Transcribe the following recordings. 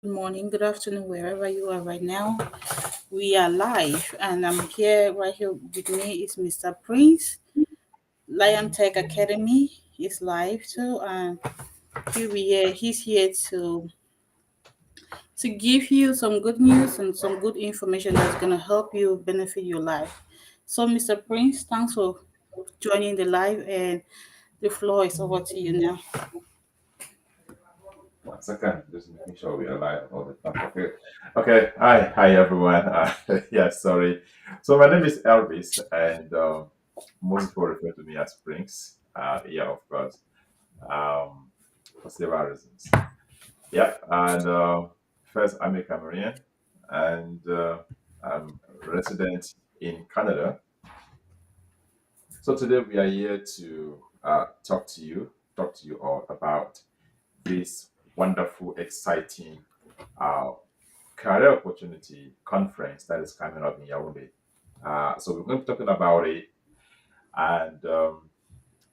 Morning, good afternoon, wherever you are right now. We are live, and I'm here right here with me is Mr. Prince. Lion Tech Academy is live too, and he's here to give you some good news and some good information that's gonna help you benefit your life. So, Mr. Prince, thanks for joining the live, and the floor is over to you now. 1 second, just making sure we are live all the time. Okay. Okay. Hi, everyone. Yeah, sorry. So my name is Elvis, and most people refer to me as Prince. Yeah, of course. Um, for several reasons. Yeah, and first, I'm a Cameroonian, and I'm resident in Canada. So today we are here to talk to you all about this wonderful, exciting uh, career opportunity conference that is coming up in Yaounde. So we're going to be talking about it, and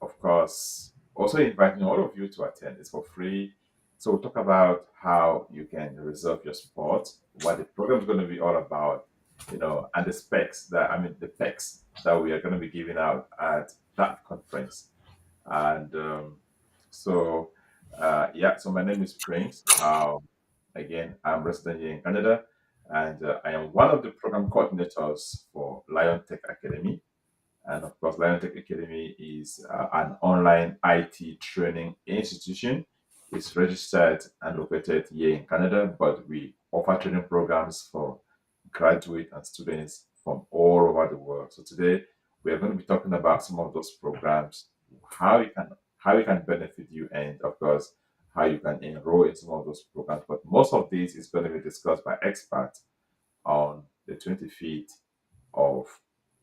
of course, also inviting all of you to attend. It's for free. So we'll talk about how you can reserve your spot, what the program is going to be all about, and the specs the specs that we are going to be giving out at that conference. And so, yeah, so my name is Prince. Again, I'm resident here in Canada, and I am one of the program coordinators for Lion Tech Academy. And of course, Lion Tech Academy is an online IT training institution. It's registered and located here in Canada, but we offer training programs for graduate and students from all over the world. So today we are going to be talking about some of those programs, how you can how it can benefit you, and of course how you can enroll in some of those programs. But most of this is going to be discussed by experts on the 25th of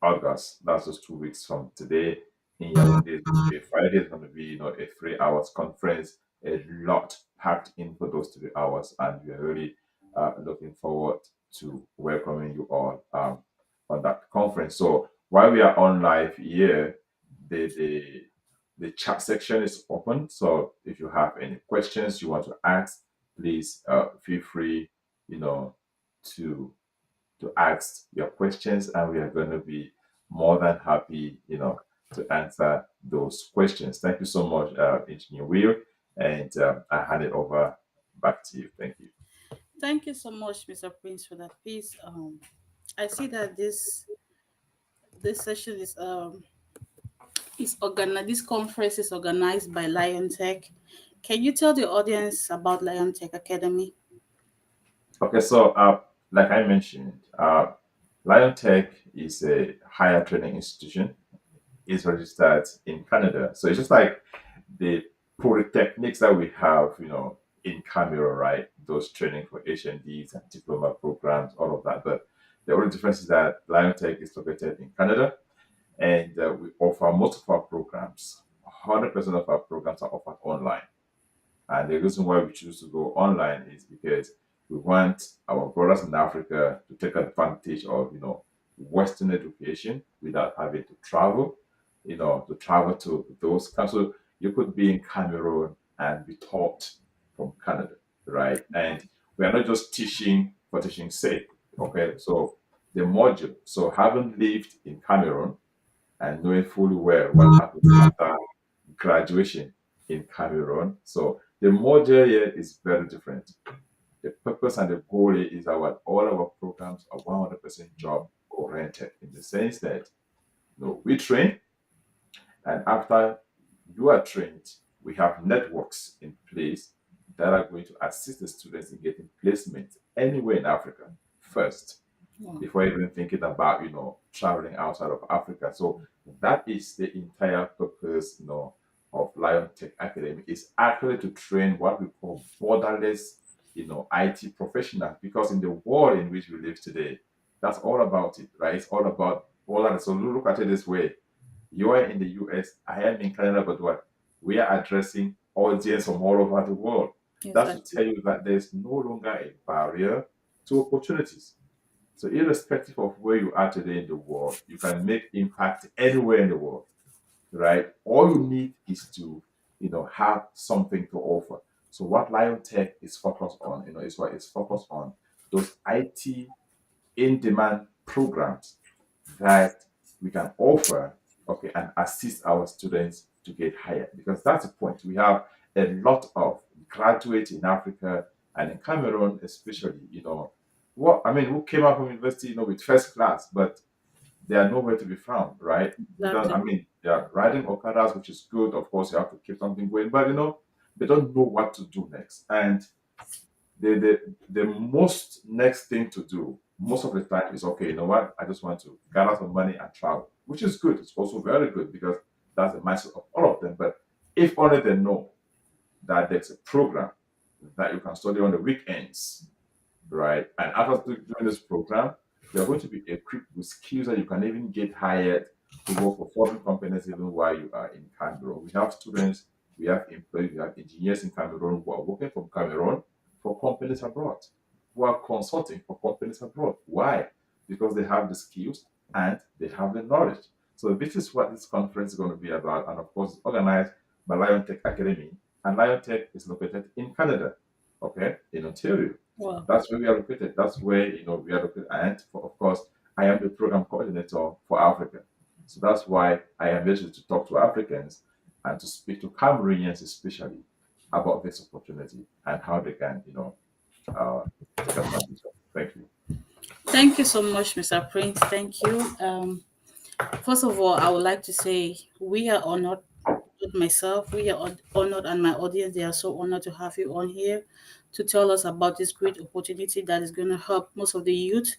August. That's just 2 weeks from today. In Yaoundé, it's going to be a Friday. It's going to be a 3 hours conference. A lot packed in for those 3 hours, and we are really looking forward to welcoming you all on that conference. So while we are on live here, the the the chat section is open. So if you have any questions you want to ask, please feel free, you know, to ask your questions, and we are going to be more than happy, to answer those questions. Thank you so much, Engineer Will, and I hand it over back to you. Thank you. Thank you so much, Mr. Prince, for that piece. I see that this session this conference is organized by Lion Tech. Can you tell the audience about Lion Tech Academy? Okay, so like I mentioned, Lion Tech is a higher training institution. It's registered in Canada, so it's just like the polytechnics that we have, in Cameroon, right? Those training for HNDs and diploma programs, all of that. But the only difference is that Lion Tech is located in Canada, and we offer most of our programs. 100% of our programs are offered online. And the reason why we choose to go online is because we want our brothers in Africa to take advantage of, Western education without having to travel, to those countries. So you could be in Cameroon and be taught from Canada, right? And we are not just teaching for teaching's sake. Okay, so the module. So having lived in Cameroon and knowing fully well what happens after graduation in Cameroon. So the module here is very different. The purpose and the goal here is that all our programs are 100% job oriented in the sense that we train, and after you are trained, we have networks in place that are going to assist the students in getting placement anywhere in Africa first Wow. before even thinking about traveling outside of Africa. So that is the entire purpose of Lion Tech Academy, is actually to train what we call borderless IT professionals, because in the world in which we live today, that's all about it, right? It's all about borderless. So look at it this way: you are in the US, I am in Canada, but what? We are addressing audience from all over the world. That should Exactly. tell you that there's no longer a barrier to opportunities. So irrespective of where you are today in the world, you can make impact anywhere in the world, right? All you need is to, have something to offer. So what Lion Tech is focused on, is what it's focused on those IT in-demand programs that we can offer, okay, and assist our students to get hired. Because that's the point. We have a lot of graduates in Africa and in Cameroon, especially, what I mean, who came out from university, with first class, but they are nowhere to be found, right? They don't, I Exactly. mean, they are riding Okadas, which is good. Of course, you have to keep something going, but they don't know what to do next. And the most next thing to do most of the time is, okay, you know what, I just want to gather some money and travel, which is good. It's also very good because that's the mindset of all of them. But if only they know that there's a program that you can study on the weekends, right? And after doing this program, you're going to be equipped with skills that you can even get hired to work for foreign companies even while you are in Cameroon. We have students, we have employees, we have engineers in Cameroon who are working from Cameroon for companies abroad, who are consulting for companies abroad. Why? Because they have the skills and they have the knowledge. So this is what this conference is going to be about. And of course, it's organized by Lion Tech Academy. And Lion Tech is located in Canada, okay, in Ontario. Wow. That's where we are located. That's where we are located. And of course, I am the program coordinator for Africa. So that's why I am able to talk to Africans and to speak to Cameroonians especially about this opportunity and how they can, uh, take advantage of it. Thank you. Thank you so much, Mr. Prince. Thank you. First of all, I would like to say we are honored, with myself, we are honored, and my audience, they are so honored to have you on here to tell us about this great opportunity that is going to help most of the youth,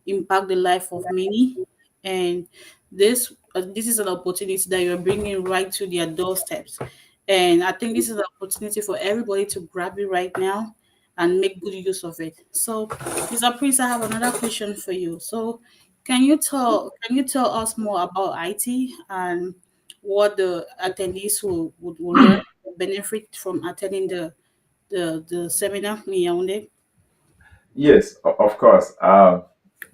impact the life of many. And this is an opportunity that you're bringing right to their doorsteps. And I think this is an opportunity for everybody to grab it right now and make good use of it. So, Mr. Prince, I have another question for you. So, can you tell us more about IT and what the attendees will learn, benefit from attending the seminar in Yaounde? Yes, of course.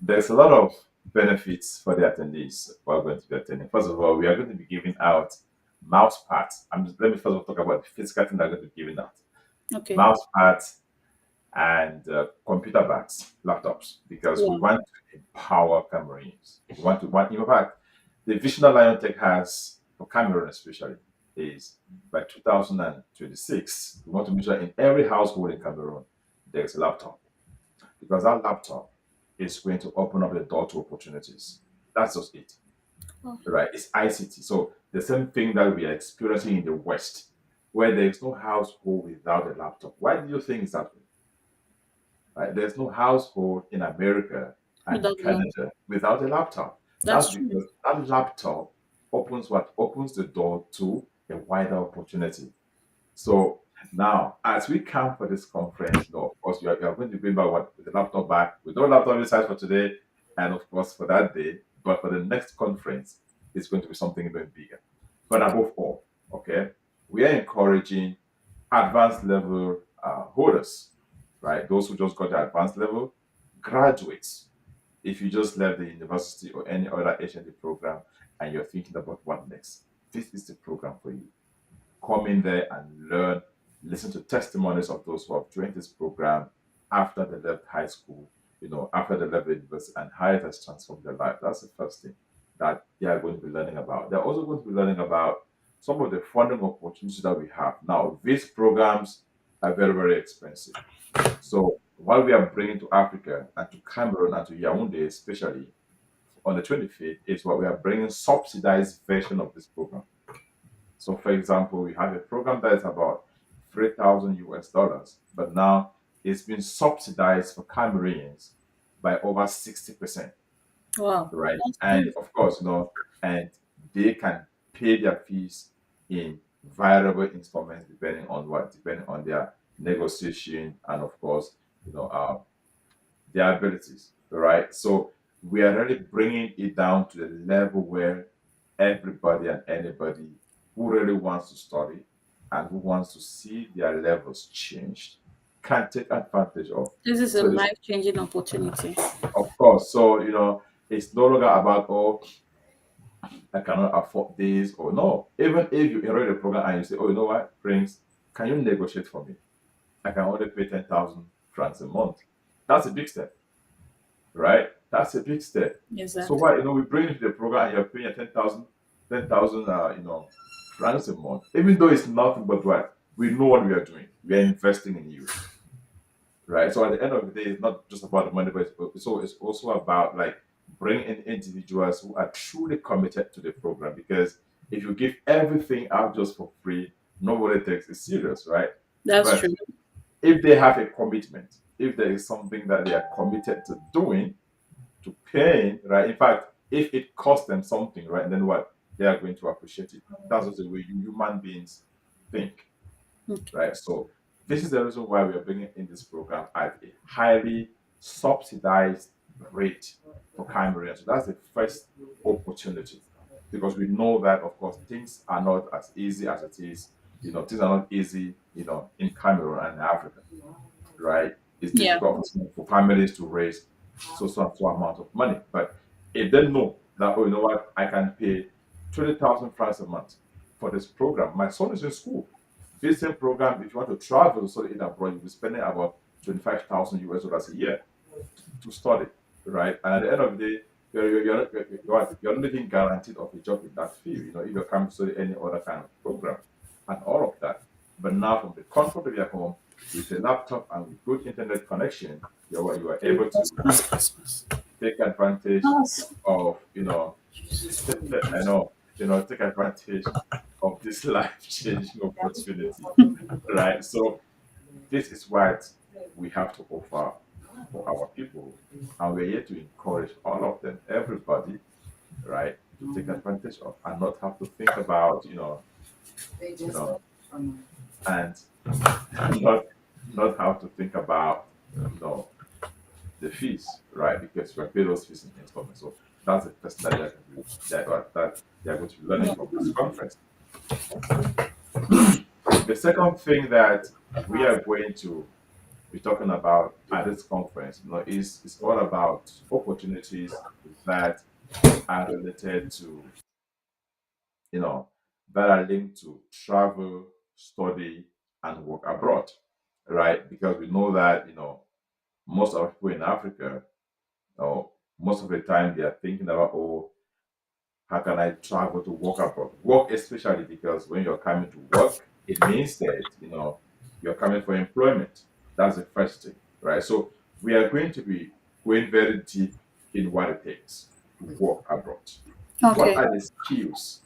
There's a lot of benefits for the attendees who are going to be attending. First of all, we are going to be giving out mouse pads. Let me first of all talk about the physical thing that are going to be given out. Okay. Mouse pads and computer bags, laptops, because we Wow. want to empower Cameroonians. In fact, the vision that Lion Tech has for Cameroon, especially, is by 2026, we want to make sure in every household in Cameroon there's a laptop, because that laptop is going to open up the door to opportunities. That's just it, Oh, right? It's ICT. So the same thing that we are experiencing in the West, where there is no household without a laptop. Why do you think it's that way? Right? There's no household in America and in without love. Canada without a laptop. That's That's true. because that laptop opens the door to a wider opportunity. So now, as we come for this conference, of course, you are going to bring back what with the laptop back with no laptop inside for today, and of course for that day. But for the next conference, it's going to be something even bigger. But above all, okay, we are encouraging advanced level holders, right? Those who just got the advanced level, graduates. If you just left the university or any other HND program and you're thinking about what next, this is the program for you. Come in there and learn, listen to testimonies of those who have joined this program after they left high school, after they left the university, and how it has transformed their life. That's the first thing that they are going to be learning about. They're also going to be learning about some of the funding opportunities that we have. Now, these programs are very, very expensive. So, what we are bringing to Africa and to Cameroon and to Yaoundé, especially on the 25th, is what we are bringing subsidized version of this program. So, for example, we have a program that is about 3,000 US dollars, but now it's been subsidized for Cameroonians by over 60%, Wow. right? That's And good. of course, and they can pay their fees in variable installments depending on their negotiation and, of course, their abilities, right? So we are really bringing it down to the level where everybody and anybody who really wants to study and who wants to see their levels changed can take advantage of. This is a So it's life changing opportunity. of course, so it's no longer about, oh, I cannot afford this or no. Even if you enroll the program and you say, oh, you know what, Prince, can you negotiate for me? I can only pay 10,000 francs a month. That's a big step, right? That's a big step. So Exactly. what, we bring you to the program and you're paying a 10,000, francs a month, even though it's nothing but what we know what we are doing. We are investing in you, right? So at the end of the day, it's not just about the money, but it's also about like bringing in individuals who are truly committed to the program. Because if you give everything out just for free, nobody takes it serious, right? That's But true. if they have a commitment, if there is something that they are committed to doing, to paying, right? In fact, if it costs them something, right, then what? They are going to appreciate it. That's just the way human beings think, Okay. right? So this is the reason why we are bringing in this program at a highly subsidized rate for Cameroonians. So that's the first opportunity, because we know that, of course, things are not as easy as it is. Things are not easy, in Cameroon and Africa, right? It's Yeah. difficult for families to raise so amount of money. But if they know that, oh, you know what, I can pay 20,000 francs a month for this program. My son is in school. This same program, if you want to travel to study it abroad, you'll be spending about 25,000 US dollars a year to study, right? And at the end of the day, you're not even guaranteed of a job in that field, if you're coming to study any other kind of program and all of that. But now, from the comfort of your home, with a laptop and with good internet connection, you are able Pass, to pass, pass, pass. take advantage Pass. of, I know, take advantage of this life-changing opportunity, right? So this is what we have to offer for our people, and we're here to encourage all of them, everybody, right, to take advantage of and not have to think about, you know, and not not have to think about, you know, the fees, right? Because we pay those fees in installments. So that's the person that they are going to be learning from this conference. The second thing that we are going to be talking about at this conference, is all about opportunities that are related to, you know, that are linked to travel, study, and work abroad, right? Because we know that, most of people in Africa, most of the time they are thinking about, oh, how can I travel to work abroad? Work, especially because when you're coming to work, it means that, you're coming for employment. That's the first thing, right? So we are going to be going very deep in what it takes to work abroad. What Okay. are the skills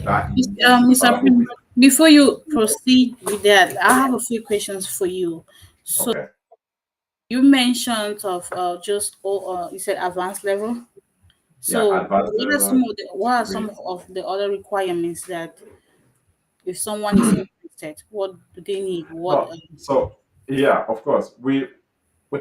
that you need to Mr. have? Prince, before you proceed with that, I have a few questions for you. So Okay. you mentioned of just you said advanced level. Yeah, So advanced level, what are some degree. of the other requirements that if someone is interested, what do they need? What No, so yeah, of course. We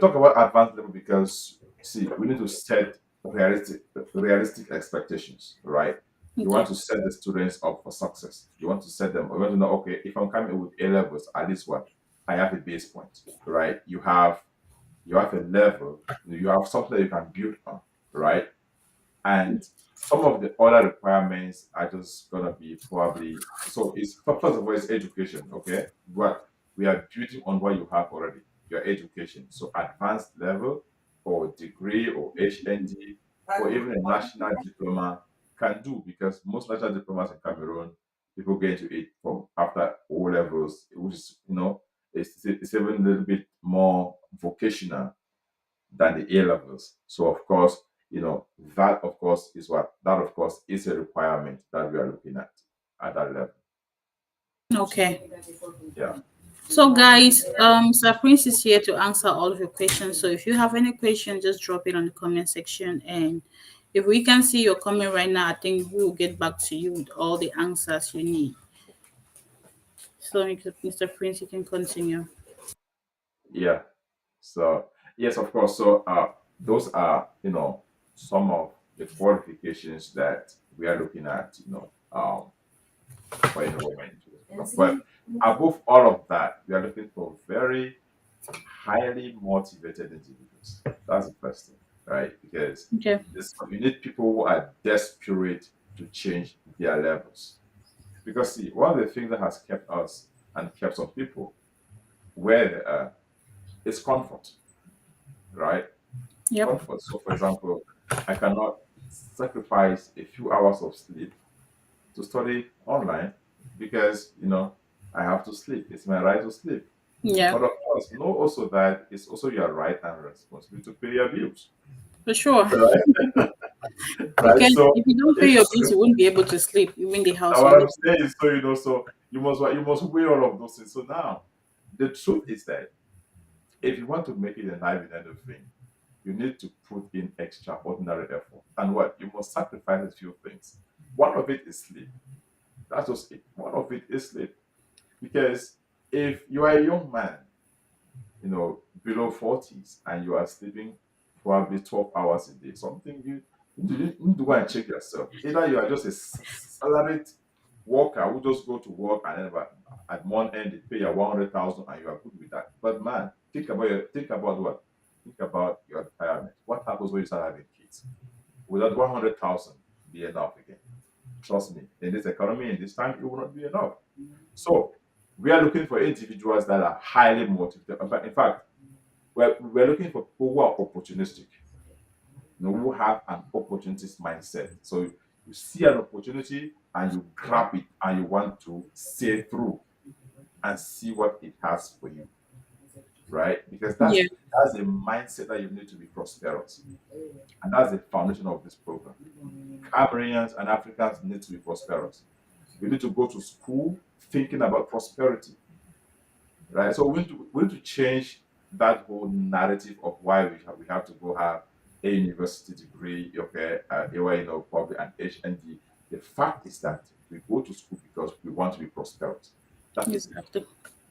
talk about advanced level because, see, we need to set realistic expectations, right? You want okay. to set the students up for success. You want to set them. You want to know, okay, if I'm coming with A levels, at least what I have a base point, right? You have a level. You have something that you can build on, right? And some of the other requirements are just gonna be probably, so it's first of all, it's education, okay? But we are building on what you have already, your education. So advanced level or degree or HND or even a national diploma can do, because most national diplomas in Cameroon, people get into it from after O levels, which is, it's even a little bit more vocational than the A levels. So of course, that of course is a requirement that we are looking at that level. Okay. Yeah. So guys, Sir Prince is here to answer all of your questions. So if you have any question, just drop it on the comment section. And if we can see your comment right now, I think we will get back to you with all the answers you need. So Mr. Prince, you can continue. Yeah. So yes, of course. So those are, some of the qualifications that we are looking at, for enrollment into this program. But above all of that, we are looking for very highly motivated individuals. That's the first thing, right? Because Okay. you need people who are desperate to change their levels. Because see, one of the things that has kept us and kept some people where they are is comfort, right? Yep. Comfort. So, for example, I cannot sacrifice a few hours of sleep to study online because I have to sleep. It's my right to sleep. Yeah. But of course, know also that it's also your right and responsibility to pay your bills, For sure. right? Right. Because So if you don't pay if your bills, you won't be able to sleep, even the house now you what I'm live saying is, so so you must weigh all of those things. So now, the truth is that if you want to make it in life in anything, you need to put in extraordinary effort. And what you must sacrifice a few things. One of it is sleep. That's just it. One of it is sleep. Because if you are a young man, below 40s and you are sleeping probably 12 hours a day, something you need to go and check yourself. Either you are just a salaried worker who just go to work and then at one end they pay you 100,000 and you are good with that. But man, think about what? Think about your retirement. What happens when you start having kids? Will that 100,000 be enough again? Trust me, in this economy, in this time, it will not be enough. So we are looking for individuals that are highly motivated. In fact, we're looking for people who are opportunistic, who have an opportunist mindset. So you see an opportunity and you grab it and you want to see through and see what it has for you, right? Because that's yeah. that's a mindset that you need to be prosperous. And that's the foundation of this program. Cameroonians and Africans need to be prosperous. We need to go to school thinking about prosperity, right? So we need to change that whole narrative of why we have to go have a university degree, okay, probably an HND. The fact is that we go to school because we want to be prosperous. That is it. Exactly.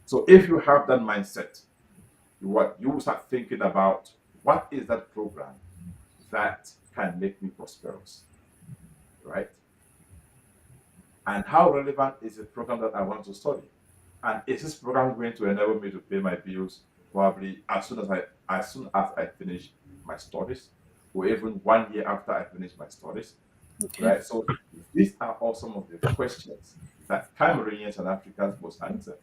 So if you have that mindset, you will start thinking about what is that program that can make me prosperous, right? And how relevant is the program that I want to study? And is this program going to enable me to pay my bills probably as soon as I finish my studies, or even 1 year after I finish my studies, Okay. right? So these are all some of the questions that Cameroonians and Africans must answer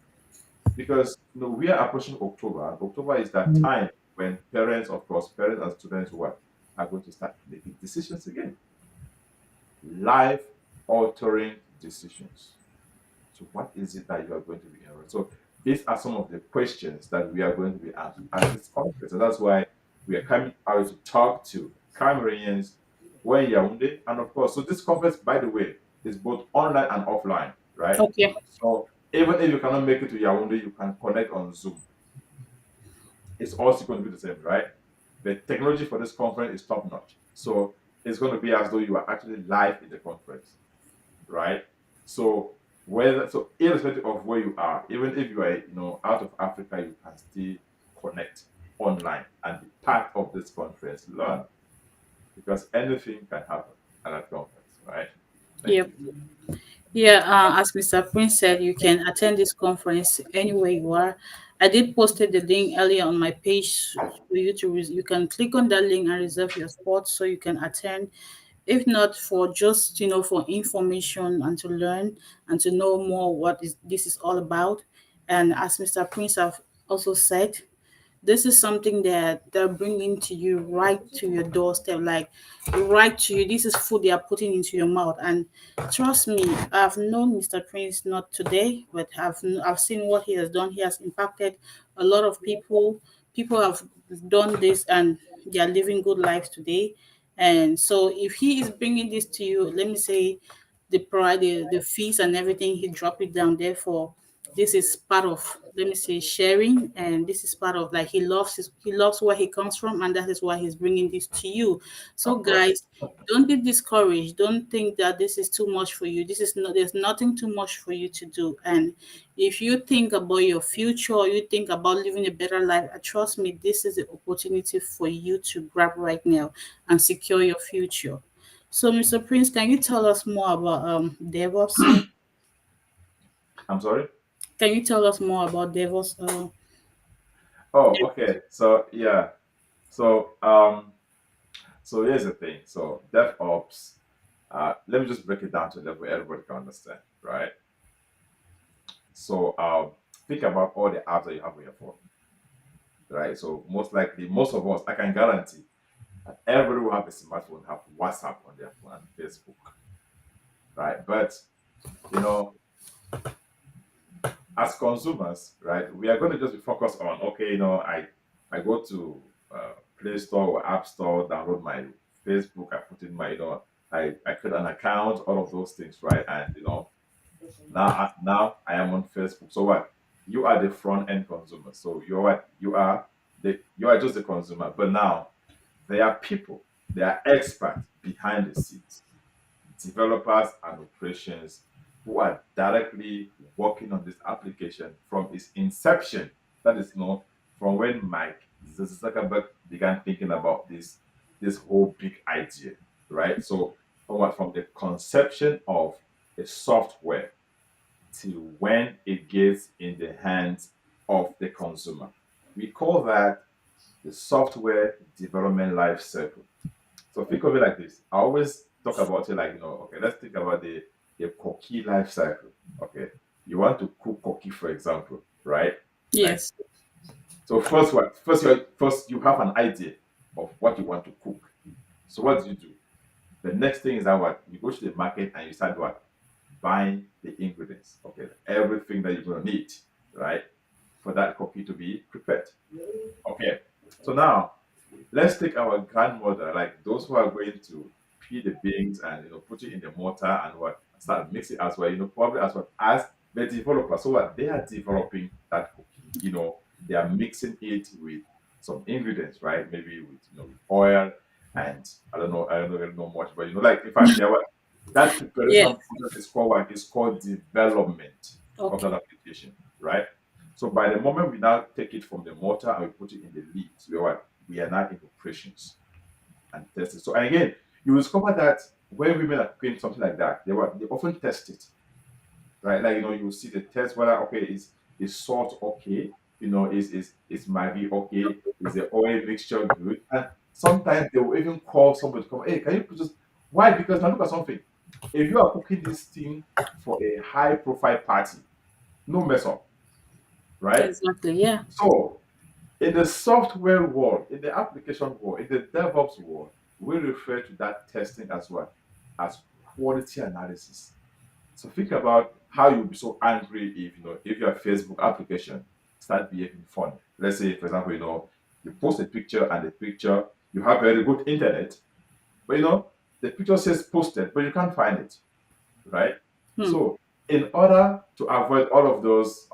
because we are approaching October, and October is that time when parents, of course, parents and students what are going to start making decisions again, life altering decisions. So, what is it that you are going to be enrolled? So, these are some of the questions that we are going to be asked at this conference. And that's why we are coming out to talk to Cameroonians who are in Yaounde. And of course, so this conference, by the way, is both online and offline, right? Okay. So, even if you cannot make it to Yaounde, you can connect on Zoom. It's also going to be the same, right? The technology for this conference is top notch. So, it's going to be as though you are actually live in the conference, right? So irrespective of where you are, even if you are out of Africa, you can still connect online and be part of this conference. Learn because anything can happen at that conference, right? Thank Yep. you. Yeah, as Mr. Prince said, you can attend this conference anywhere you are. I did posted the link earlier on my page for you to you can click on that link and reserve your spot so you can attend. If not for just for information and to learn and to know more what is this is all about. And as Mr. Prince have also said, this is something that they're bringing to you right to your doorstep, like right to you. This is food they are putting into your mouth. And trust me, I've known Mr. Prince not today, but I've seen what he has done. He has impacted a lot of people. People have done this and they are living good lives today. And so if he is bringing this to you, let me say the pride, the fees and everything, he dropped it down there for this is part of, let me say, sharing, and this is part of, like, he loves where he comes from, and that is why he's bringing this to you. So Of course. guys, don't be discouraged, don't think that this is too much for you. This is not There's nothing too much for you to do. And if you think about your future, or you think about living a better life, trust me, this is the opportunity for you to grab right now and secure your future. So Mr. Prince, can you tell us more about DevOps? I'm sorry. Can you tell us more about DevOps? Oh, okay. So yeah. So so here's the thing. So DevOps. Let me just break it down to a level where everybody can understand, right? So think about all the apps that you have on your phone, right? So most likely, most of us, I can guarantee that everyone who have a smartphone have WhatsApp on their phone and Facebook, right? But you know, as consumers, right, we are going to just be focused on okay, I go to Play Store or App Store, download my Facebook, I put in my I create an account, all of those things, right? And now I am on Facebook. So what? You are the front end consumer. So you're what? You are just the consumer. But now there are people, there are experts behind the scenes, developers and operations who are directly working on this application from its inception. That is, from when Mike Zuckerberg began thinking about this whole big idea, right? So from the conception of a software till when it gets in the hands of the consumer. We call that the software development life cycle. So think of it like this. I always talk about it like, okay, let's think about the cookie life cycle. Okay. You want to cook cookie, for example, right? Like Yes. so first what first you have an idea of what you want to cook. So what do you do? The next thing is that what you go to the market and you start what? Buying the ingredients. Okay, everything that you're gonna need, right? For that cookie to be prepared. Okay. So now let's take our grandmother, like those who are going to peel the beans and put it in the mortar and what start mixing as well, probably as well as the developer. So what they are developing that cookie, they are mixing it with some ingredients, right? Maybe with with oil and I don't really know much, but like in fact, that preparation Yes. process is called what is called development of that Okay. application, right? So by the moment we now take it from the mortar and we put it in the leaves, we are now in operations and testing. So and again, you will discover that when women are cooking something like that, they often test it, right? Like you will see the test whether okay is salt okay, is Maggi okay, is the oil mixture good, and sometimes they will even call somebody to come. Hey, can you put this? Why? Because now look at something. If you are cooking this thing for a high profile party, no mess up, right? Exactly. Yeah. So in the software world, in the application world, in the DevOps world, we refer to that testing as well as quality analysis. So think about how you'll be so angry if your Facebook application start behaving funny. Let's say, for example, you post a picture and the picture you have very good internet, but the picture says posted, but you can't find it, right? Hmm. So in order to avoid all of those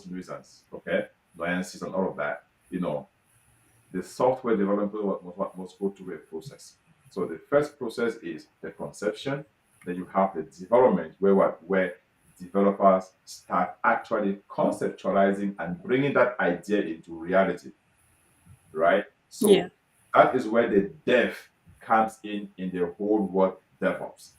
nuisance, okay, nuances and all of that, the software development must go through a process. So the first process is the conception. Then you have the development, where developers start actually conceptualizing and bringing that idea into reality, right? Yeah. So that is where the dev comes in the whole word DevOps.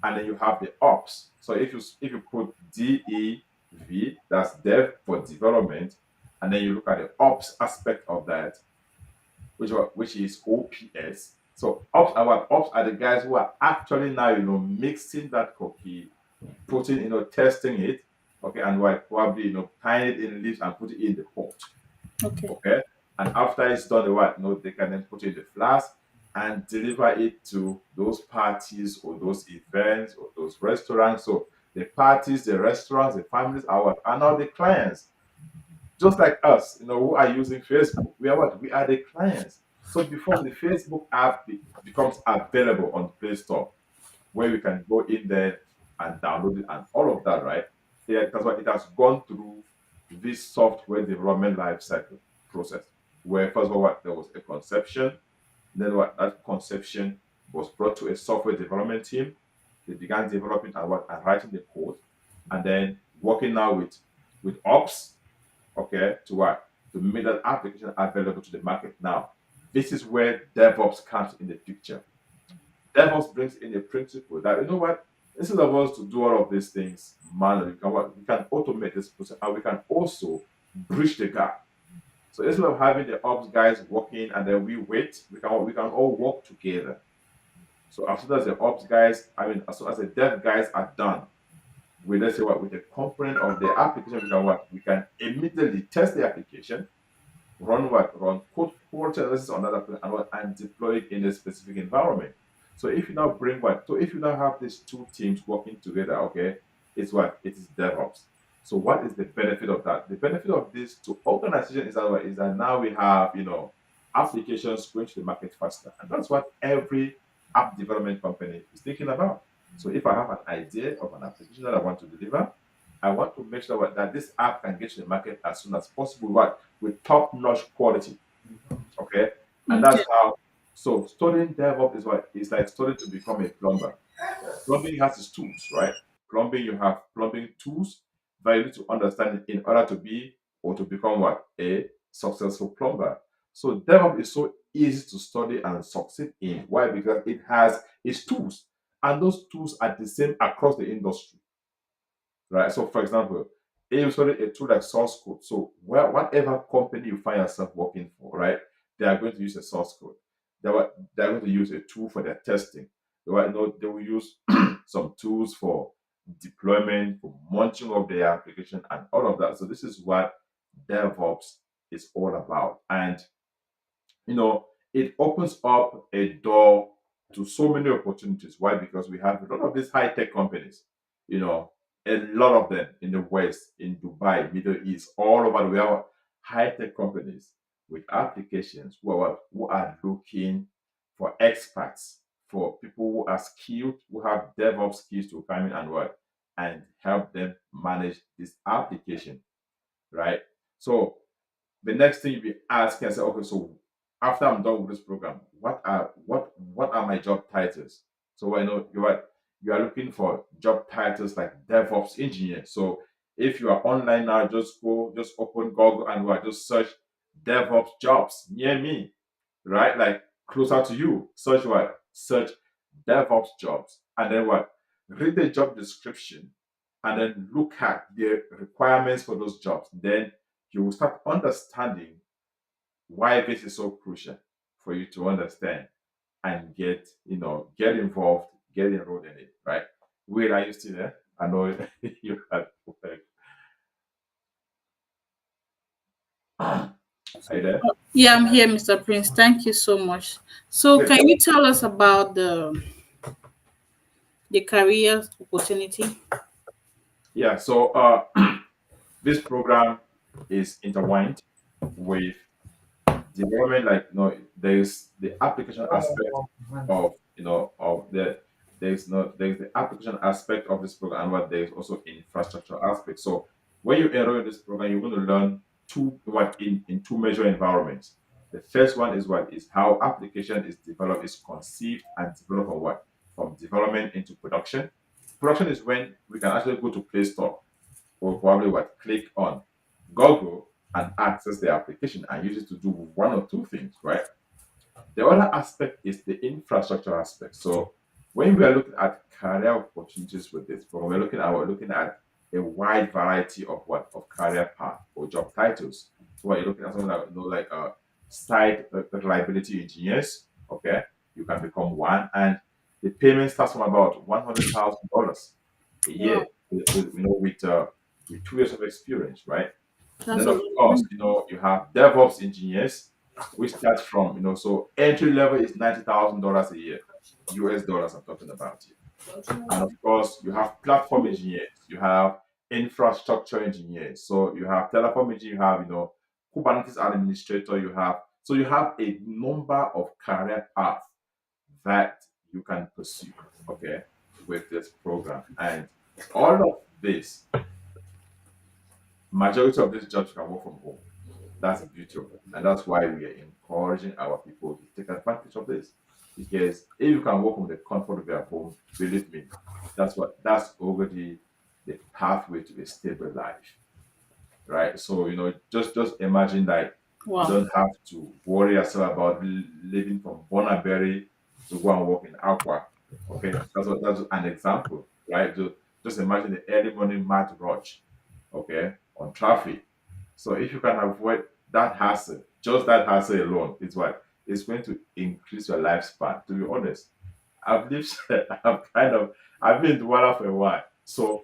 And then you have the ops. So if you put DEV, that's dev for development, and then you look at the ops aspect of that, which is OPS. So ops are the guys who are actually now mixing that cookie, putting testing it, okay, and we're probably tying it in leaves and put it in the pot, Okay. okay, and after it's done, they can then put it in the flask and deliver it to those parties or those events or those restaurants. So the parties, the restaurants, the families are what are now the clients, just like us, who are using Facebook. We are what? We are the clients. So before the Facebook app becomes available on Play Store, where we can go in there and download it and all of that, right? Yeah, that's why it has gone through this software development life cycle process, where first of all, there was a conception, then that conception was brought to a software development team. They began developing and writing the code, and then working now with ops, okay, to what? To make that application available to the market. Now, this is where DevOps comes in the picture. DevOps brings in a principle that instead of us to do all of these things manually, we can automate this process and we can also bridge the gap. So instead of having the ops guys working and then we wait, we can all work together. So as soon as the ops guys, as soon as the dev guys are done, with, let's say what, with a component of the application, we can what, we can immediately test the application, run what, run code quality analysis on that application, and what, and deploy it in a specific environment. So if you now bring what, so if you now have these two teams working together, okay, it's what, it is DevOps. So what is the benefit of that? The benefit of this to organization is that what, is that now we have, applications going to the market faster, and that's what every app development company is thinking about. So if I have an idea of an application that I want to deliver, I want to make sure that this app can get to the market as soon as possible, what, with top-notch quality. Okay, and Okay. that's how. So studying DevOps is what, is like studying to become a plumber. Plumbing has its tools, right? Plumbing, you have plumbing tools that you need to understand in order to be or to become what, a successful plumber. So DevOps is so easy to study and succeed in. Why? Because it has its tools, and those tools are the same across the industry, right? So, for example, if you study a tool like source code, so whatever company you find yourself working for, right, they are going to use a source code. They're going to use a tool for their testing. They will use some tools for deployment, for launching of their application, and all of that. So this is what DevOps is all about. And it opens up a door to so many opportunities. Why? Because we have a lot of these high tech companies, you know, a lot of them in the West, in Dubai, Middle East, all over the world, high tech companies with applications who are looking for experts, for people who are skilled, who have DevOps skills to come in and work and help them manage this application, right? So the next thing you'll be asking yourself, okay, so after I'm done with this program, what are my job titles? So I know you are looking for job titles like DevOps engineer. So if you are online now, just open Google and just search DevOps jobs near me, right? Like closer to you. Search DevOps jobs, and then what? Read the job description, and then look at the requirements for those jobs. Then you will start understanding why this is so crucial for you to understand and get involved, get enrolled in it, right? Will, are you still there? I know you had work. Are you there? Yeah, I'm here, Mr. Prince. Thank you so much. So, Good. can you tell us about the career opportunity? Yeah, so this program is intertwined with development, like there's the application aspect of there's the application aspect of this program, but there's also infrastructure aspect. So when you enroll in this program, you're going to learn in two major environments. The first one is what is how application is developed, is conceived and developed from what, from development into production. Production is when we can actually go to Play Store or probably what, click on Google and access the application and use it to do one or two things, right? The other aspect is the infrastructure aspect. So when we are looking at career opportunities with this, but we're looking at a wide variety of career path or job titles. So when you're looking at something like site reliability engineers, okay, you can become one, and the payment starts from about $100,000 a Wow, year with 2 years of experience, right? And that's then a of lot of course, money. you have DevOps engineers, which start from, so entry level is $90,000 a year, US dollars I'm talking about here. And of course, you have platform engineers, you have infrastructure engineers. So you have Terraform engineer, you have, Kubernetes administrator, you have a number of career paths that you can pursue, okay, with this program. And all of this, majority of these jobs can work from home. That's the beauty of it. And that's why we are encouraging our people to take advantage of this. Because if you can work from the comfort of your home, believe me, that's already the pathway to a stable life. Right? So, just imagine that you Wow. don't have to worry yourself about living from Bonaberry to go and work in Aqua. Okay, that's an example, right? Just imagine the early morning mad rush, okay, on traffic. So if you can avoid that hassle, just that hassle alone is what is going to increase your lifespan. To be honest, I've lived, I've been in Douala for a while. So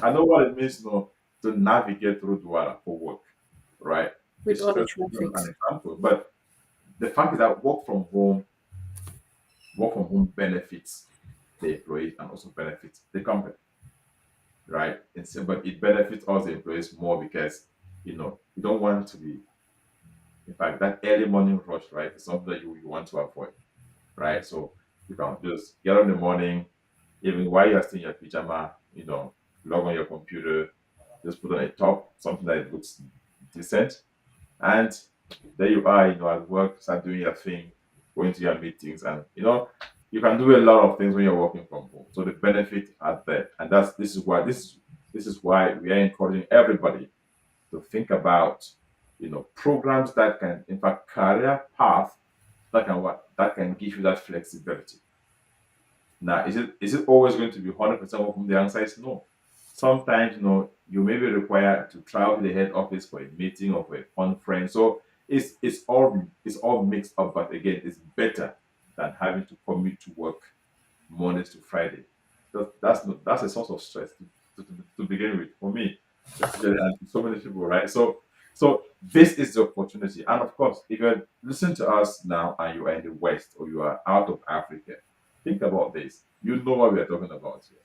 I know what it means, to navigate through Douala for work, right? With It's all the just an traffics. example. But the fact is that work from home benefits the employees and also benefits the company, right? But it benefits us the employees more because you don't want to be, in fact, that early morning rush, right? Is something that you want to avoid, right? So you can just get on in the morning, even while you're still in your pajama, log on your computer, just put on a top, something that looks decent, and there you are, at work, start doing your thing, going to your meetings, and you can do a lot of things when you're working from home. So the benefits are there, and this is why we are encouraging everybody to think about, programs that can, in fact, career path that can give you that flexibility. Now, is it always going to be 100% work from the answer is no. Sometimes, you may be required to travel to the head office for a meeting or for a conference. So it's all mixed up, but again, it's better than having to commute to work Mondays to Friday. That's a source of stress to begin with for me, especially, and so many people, right? So this is the opportunity, and of course, if you listen to us now and you are in the West or you are out of Africa, think about this. You know what we are talking about here,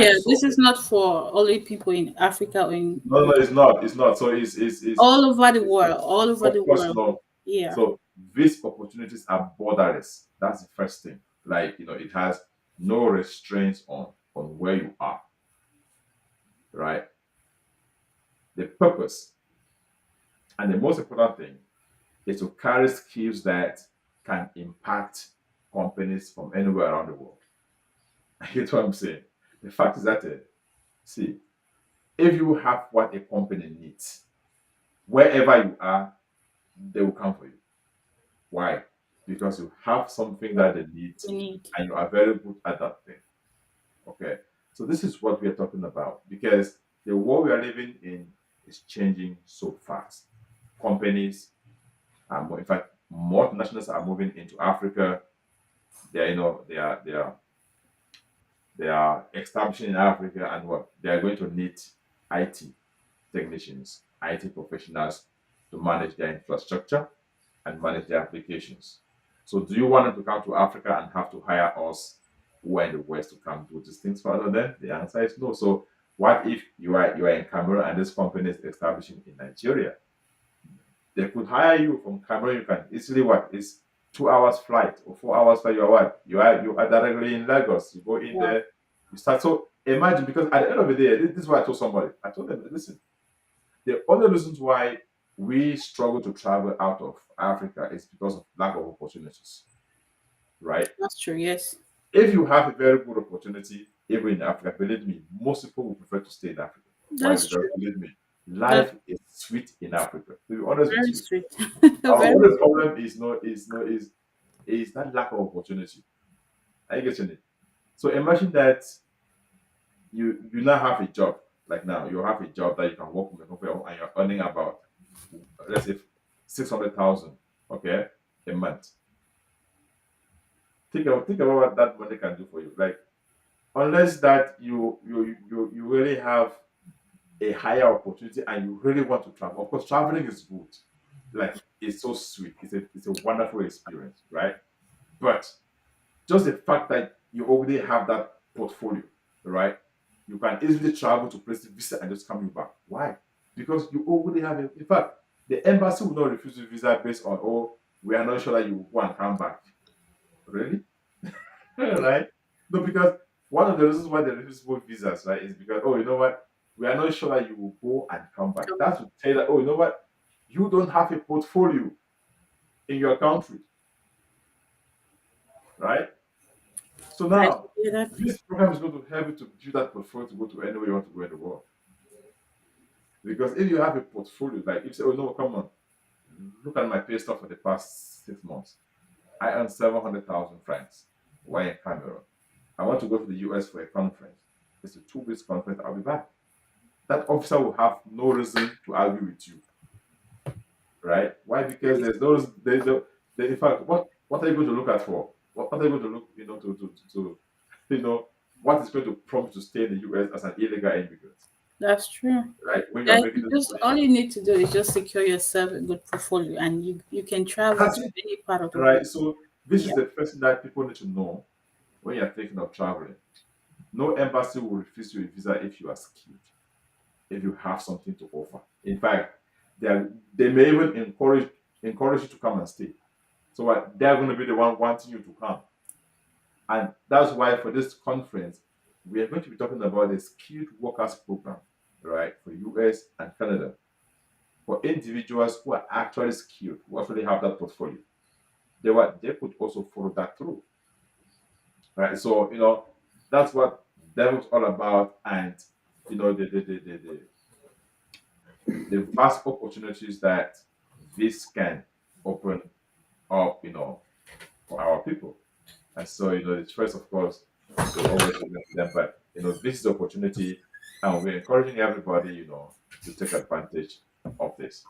Yeah, right? So this is not for only people in Africa or in no, no, it's not. So all over the it's world, all over of the course world. no. Yeah, So these opportunities are borderless. That's the first thing. Like, it has no restraints on where you are, right? The purpose and the most important thing is to carry skills that can impact companies from anywhere around the world. You get what I'm saying? The fact is that, see, if you have what a company needs, wherever you are, they will come for you. Why? Because you have something what that they need we need. and you are very good at that thing. Okay. So this is what we are talking about because the world we are living in is changing so fast. Companies in fact, multinationals are moving into Africa. They are establishing in Africa, and what they are going to need IT technicians, IT professionals to manage their infrastructure and manage their applications. So, do you want them to come to Africa and have to hire us who are in the West to come do these things for them? The answer is no. So, what if you are in Cameroon and this company is establishing in Nigeria? They could hire you from Cameroon. You can easily what is 2 hours flight or 4 hours flight. You are what? You are directly in Lagos. You go in Yeah, there, you start. So imagine, because at the end of the day, this is what I told somebody. I told them, listen, the only reasons why we struggle to travel out of Africa is because of lack of opportunities, right? that's true. Yes, If you have a very good opportunity, even in Africa, believe me, most people will prefer to stay in Africa. Why? that's Because true. believe me, That's life is sweet in Africa. To be honest with very you, sweet. our Very only sweet. problem is that lack of opportunity. Are you getting it? So imagine that you now have a job. Like now, you have a job that you can work with a company and you're earning about, let's say, 600,000, okay, a month. Think about what that money can do for you. Like, unless that you really have a higher opportunity and you really want to travel. Of course, traveling is good. Like, it's so sweet. It's a wonderful experience, right? But just the fact that you already have that portfolio, right? You can easily travel to place the visa and just come back. Why? Because you already have it. In fact, the embassy will not refuse the visa based on, oh, we are not sure that you will go and come back. Really? Right? No, because one of the reasons why they refuse both visas, right, is because, oh, you know what? We are not sure that you will go and come back. Come That's to tell you that, oh, you know what? You don't have a portfolio in your country, right? So I now, hear that. this program is going to help you to build that portfolio to go to anywhere you want to go in the world. Because if you have a portfolio, like if you say, oh no, come on, look at my pay stuff for the past 6 months. I earn 700,000 francs while in Cameroon. I want to go to the US for a conference. It's a 2 weeks conference. I'll be back. That officer will have no reason to argue with you, right? Why? Because there's those. In fact, what are you going to look at for? What are you going to look, to you know what is going to prompt you to stay in the US as an illegal immigrant, That's true. right? When you are Like making you this just all decision. you need to do is just secure yourself a good portfolio, and you can travel That's to it, any part of the world. right? So this Yeah, is the first thing that people need to know when you're thinking of traveling. No embassy will refuse you a visa if you are skilled, if you have something to offer. In fact, they may even encourage you to come and stay. So what they're going to be the one wanting you to come. And that's why for this conference, we are going to be talking about the skilled workers program, right, for US and Canada, for individuals who are actually skilled, who actually have that portfolio. They could also follow that through. Right. So, that's what that was all about. And the vast opportunities that this can open up, for our people. And so, the choice, of course, will always be left to them. But, this is the opportunity, and we're encouraging everybody, to take advantage of this.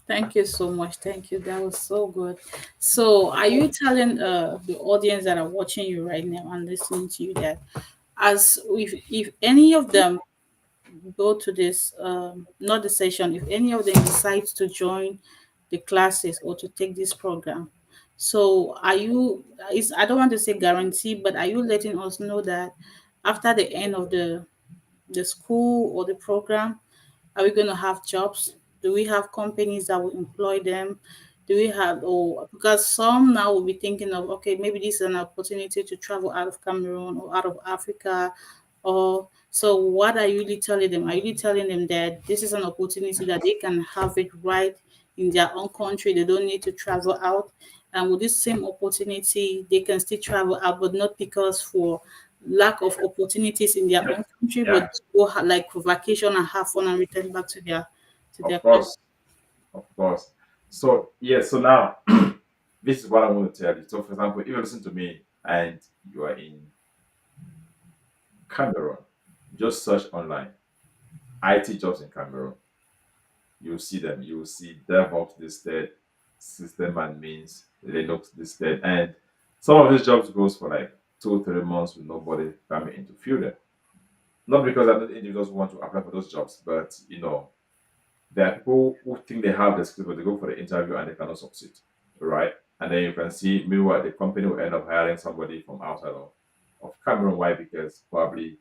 thank you so much. Thank you. That was so good. So, are you telling the audience that are watching you right now and listening to you that as if any of them go to this not the session, if any of them decides to join the classes or to take this program, so are you is I don't want to say guarantee, but are you letting us know that after the end of the school or the program, are we going to have jobs? Do we have companies that will employ them? Do we have, or because some now will be thinking of, okay, maybe this is an opportunity to travel out of Cameroon or out of Africa, or so what are you really telling them? Are you really telling them that this is an opportunity that they can have it right in their own country? They don't need to travel out. And with this same opportunity, they can still travel out, but not because for lack of opportunities in their own country, Yeah, but go like for vacation and have fun and return back to their of country. course. Of course. So, yeah, so now, this is what I want to tell you. So, for example, if you listen to me and you are in Cameroon, just search online IT jobs in Cameroon. You'll see them. You'll see DevOps listed, system admins, Linux listed, and some of these jobs goes for like 2 3 months with nobody coming in to fill them. Not because other individuals who want to apply for those jobs, but there are people who think they have the skills, but they go for the interview and they cannot succeed, right? And then you can see, meanwhile, the company will end up hiring somebody from outside of Cameroon. Why? Because probably,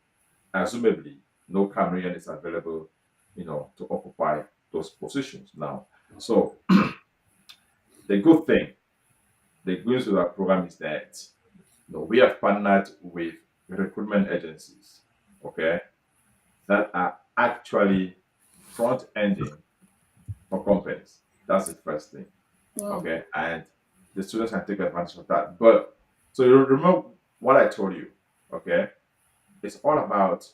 assumably, no Cameroonian is available, to occupy those positions now. So the good thing, the good news with our program is that we have partnered with recruitment agencies, okay, that are actually front ending for companies. That's the first thing. Wow. Okay, and the students can take advantage of that. But so you remember what I told you. Okay, it's all about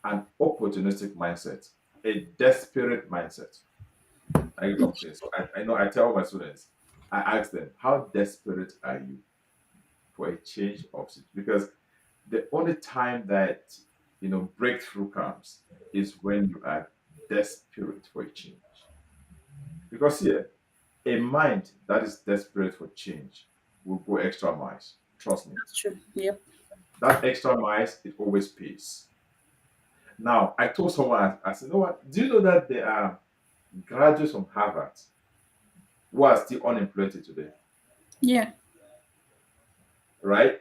an opportunistic mindset, a desperate mindset. I get what I'm saying. So I know I tell my students, I ask them, how desperate are you for a change of situation? Because the only time that breakthrough comes is when you are desperate for a change. Because here, a mind that is desperate for change will go extra miles. Trust me. That's true. Yep. That extra miles, it always pays. Now, I told someone, I said, you know what? Do you know that there are graduates from Harvard who are still unemployed till today, Yeah. right?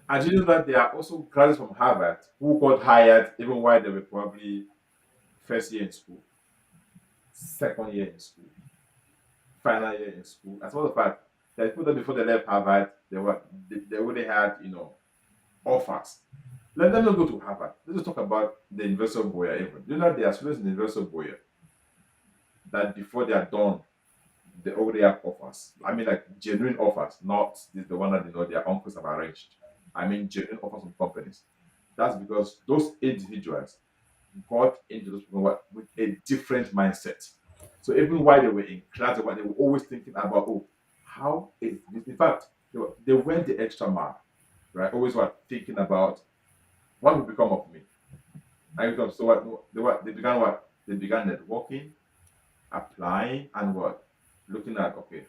And do you know that there are also graduates from Harvard who got hired even while they were probably first year in school, second year in school, final year in school. As a matter of fact, there are people that before they left Harvard, they already had offers. Let them not go to Harvard. Let's just talk about the University of Boyer even. You know there are students in the University of Boyer that before they are done, they already have offers. I mean like genuine offers, not the one that their uncles have arranged. I mean genuine offers from companies. That's because those individuals got into this program with a different mindset. So even while they were in class, they were always thinking about, oh, how is this? In fact, they went the extra mile, right? Always were thinking about what will become of me. I become so what they began networking, applying, and what looking at, okay,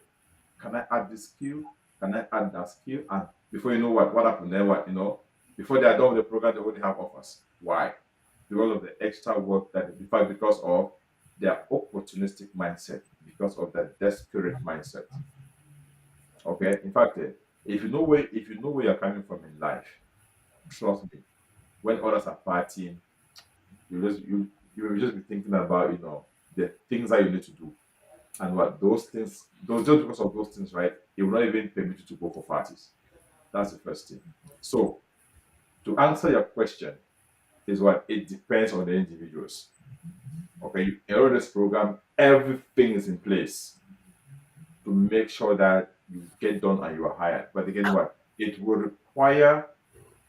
can I add this skill? Can I add that skill? And before you know what happened then, what Before they are done with the program, they already have offers. Why? Because of the extra work that, in fact, because of their opportunistic mindset, because of their desperate mindset. Okay. In fact, if you know where you're coming from in life, trust me, when others are partying, you will just be thinking about the things that you need to do and what those things those just because of those things, right? It will not even permit you to go for parties. That's the first thing. So to answer your question is what it depends on the individuals. Okay, in all this program, everything is in place to make sure that you get done and you are hired. But again, what it will require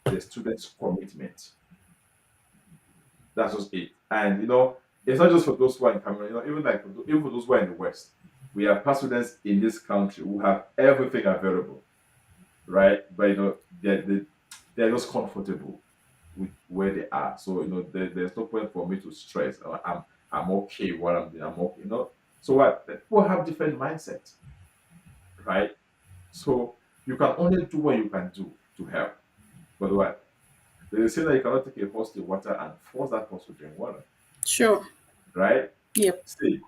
the student's commitment. That's just it. And it's not just for those who are in Cameroon. Even like even for those who are in the West, we have past students in this country who have everything available, right? But they're just comfortable with where they are. So there's no point for me to stress. I'm okay what I'm doing. I'm okay. So what? People have different mindsets, right? So you can only do what you can do to help. But what? They say that you cannot take a horse to water and force that horse to drink water, Sure. right? Yep. See,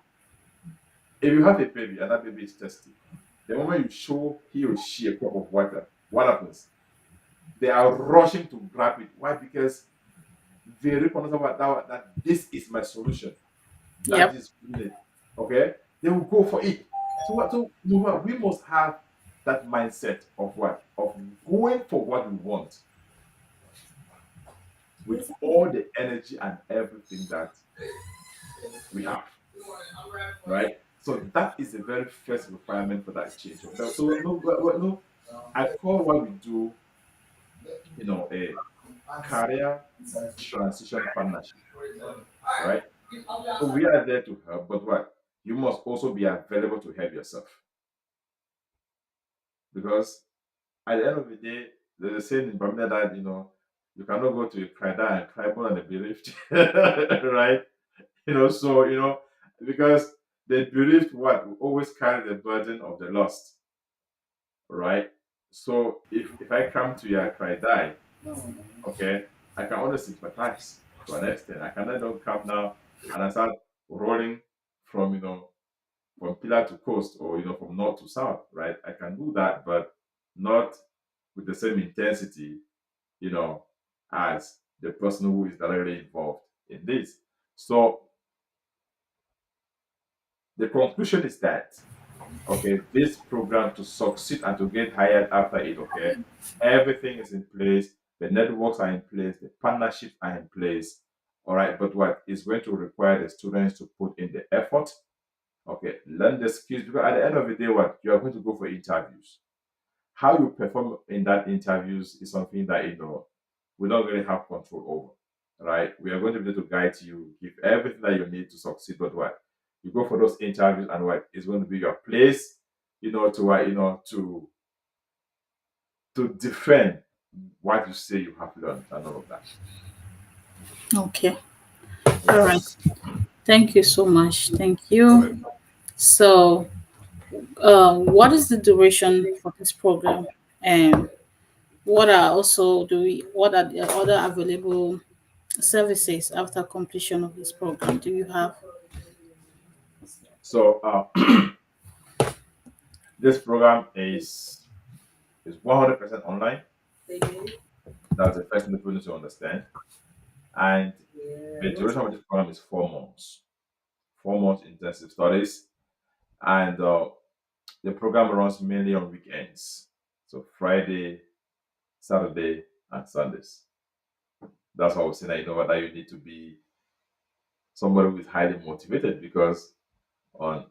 if you have a baby and that baby is thirsty, the moment you show he or she a cup of water, what happens? They are rushing to grab it. Why? Because they recognize that this is my solution. That Yep. is it. Okay? They will go for it. So what? So what? We must have that mindset of what? Of going for what we want with all the energy and everything that we have. Right? So that is the very first requirement for that change. So no, I call what we do, a career transition partnership, right? So we are there to help, but what? You must also be available to help yourself. Because at the end of the day, there's a saying in Bermuda that, you cannot go to a cry and cry more than a bereaved, right? So, because the bereaved what will always carry the burden of the lost, right? So if I come to you and cry die, okay, I can only sympathize to an extent. I cannot don't come now and I start rolling from from pillar to coast or from north to south, right? I can do that, but not with the same intensity, you know, as the person who is directly involved in this. So the conclusion is that okay, this program to succeed and to get hired after it, okay, everything is in place, the networks are in place, the partnerships are in place, all right, but what is going to require the students to put in the effort, okay, learn the skills, because at the end of the day, what you are going to go for interviews. How you perform in that interviews is something that we don't really have control over, right? We are going to be able to guide you, give everything that you need to succeed, but what you go for those interviews and what is going to be your place, to what to defend what you say you have learned and all of that. Okay. All right. Yes. Thank you so much. Thank You're you. welcome. So, what is the duration for this program? And what are the other available services after completion of this program? Do you have? So this program is 100% online. That's the first thing people need to understand. And the duration of this program is 4 months. 4 months intensive studies, and the program runs mainly on weekends, so Friday, Saturday, and Sundays. That's why I was saying that whether you need to be somebody who is highly motivated, because on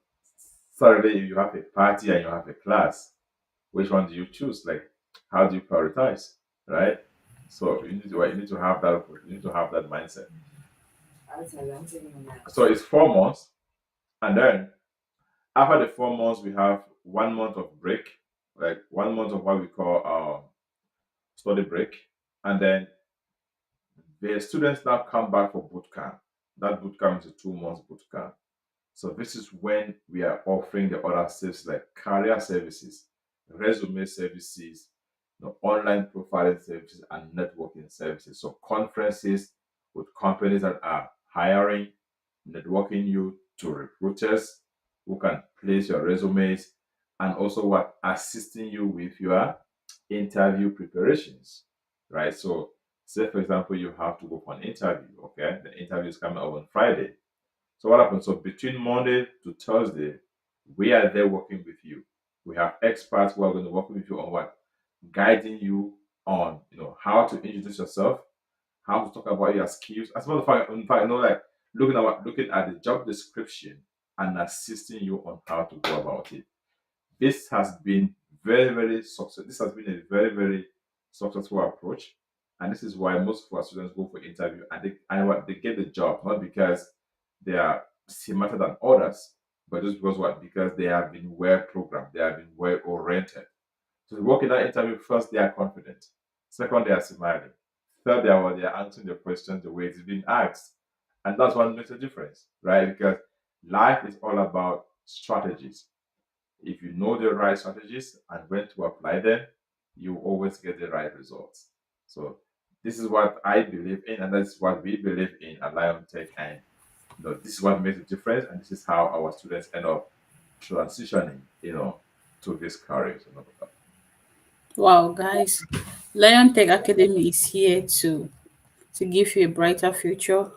Saturday if you have a party and you have a class, which one do you choose? Like, how do you prioritize, right? So you need to have that. You need to have that mindset. So it's 4 months, and then after the 4 months, we have 1 month of break, like 1 month of what we call study break, and then the students now come back for boot camp. That boot camp is a 2 months boot camp. So this is when we are offering the other services like career services, resume services, online profiling services and networking services. So conferences with companies that are hiring, networking you to recruiters who can place your resumes, and also what assisting you with your interview preparations, right? So say for example you have to go for an interview, okay? The interview is coming up on Friday. So what happens? So between Monday to Thursday, we are there working with you. We have experts who are going to work with you on what? Guiding you on, how to introduce yourself, how to talk about your skills. As a matter of fact, like looking at the job description and assisting you on how to go about it. This has been very, very successful. This has been a very, very successful approach. And this is why most of our students go for interview and they get the job, not because they are smarter than others, but just because what? Because they have been well programmed, they have been well oriented. So they work in that interview, first they are confident. Second, they are smiling. Third, they are answering the questions the way it is being asked. And that's what makes a difference, right? Because life is all about strategies. If you know the right strategies and when to apply them, you always get the right results. So this is what I believe in, and that's what we believe in at Lion Tech. And this is what makes a difference, and this is how our students end up transitioning, to this career. Wow, guys, Lion Tech Academy is here to give you a brighter future.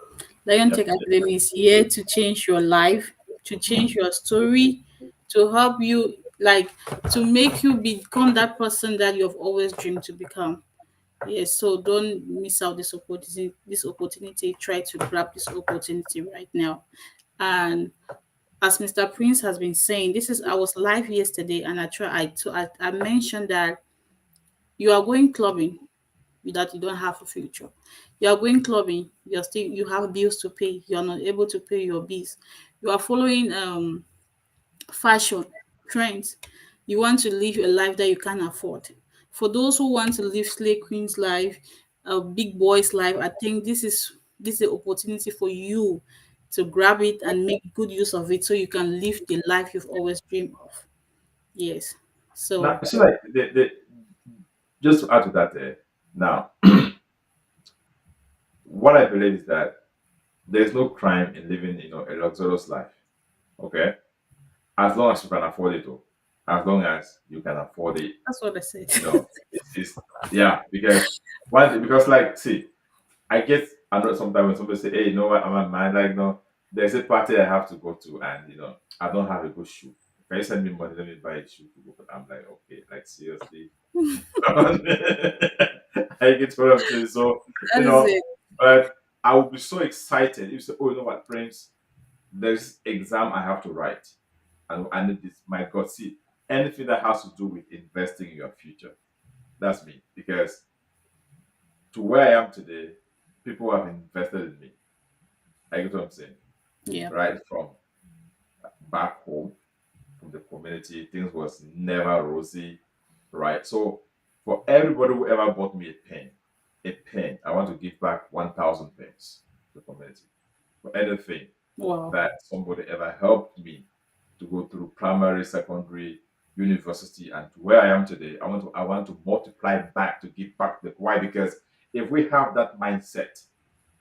Lion Tech Yep. Academy is here to change your life, to change your story, to help you, like, to make you become that person that you've always dreamed to become. Yes, so don't miss out this opportunity. This opportunity, try to grab this opportunity right now. And as Mr. Prince has been saying, this is I was live yesterday, and I mentioned that you are going clubbing that you don't have a future. You are going clubbing, you have bills to pay, you are not able to pay your bills. You are following fashion trends. You want to live a life that you can't afford. For those who want to live slay queen's life, a big boy's life, I think this is the opportunity for you to grab it and make good use of it so you can live the life you've always dreamed of. Yes. Now, So see, like, just to add to that, now, what I believe is that there's no crime in living, a luxurious life. Okay, as long as you can afford it, though. As long as you can afford it, that's what I said. it's yeah. Because because like, see, I get annoyed sometimes when somebody say, "Hey, you know what? I'm a man. Like, no, there's a party I have to go to, and I don't have a good shoe. Can you send me money? Let me buy a shoe to go." But I'm like, okay, like seriously. I get what I'm saying. So, That is it. but I would be so excited if you say, "Oh, you know what, Prince? There's exam I have to write, and I need this." My God, see, anything that has to do with investing in your future, that's me. Because to where I am today, people have invested in me. I get what I'm saying, Yeah. right? From back home, from the community, things was never rosy, right? So for everybody who ever bought me a pen, I want to give back 1,000 pens to the community. For anything Wow. that somebody ever helped me to go through primary, secondary, university, and to where I am today, I want to multiply back to give back. Why? Because if we have that mindset,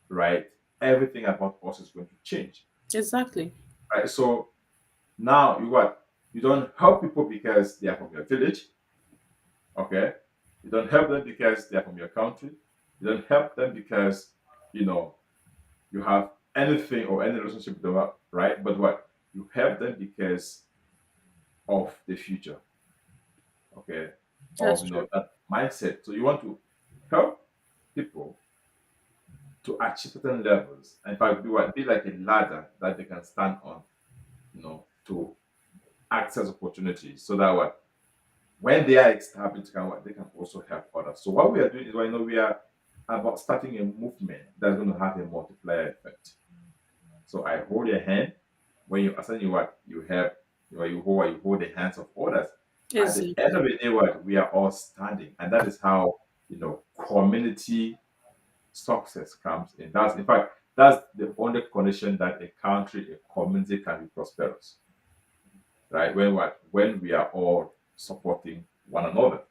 right, everything about us is going to change. Exactly. Right. So now you what? You don't help people because they are from your village, okay? You don't help them because they are from your country. You don't help them because you know you have anything or any relationship with them, right? But what? You help them because of the future, okay? That's Of true. that mindset. So you want to help people to achieve certain levels. In fact, be like a ladder that they can stand on, to access opportunities. So that what when they are established, they can also help others. So what we are doing is, we are about starting a movement that's going to have a multiplier effect. So I hold your hand when you assign you what you have, you hold the hands of others. At the end Exactly. of the day, what we are all standing, and that is how community success comes in. That's in fact that's the only condition that a country, a community can be prosperous, right? When we are all supporting one another.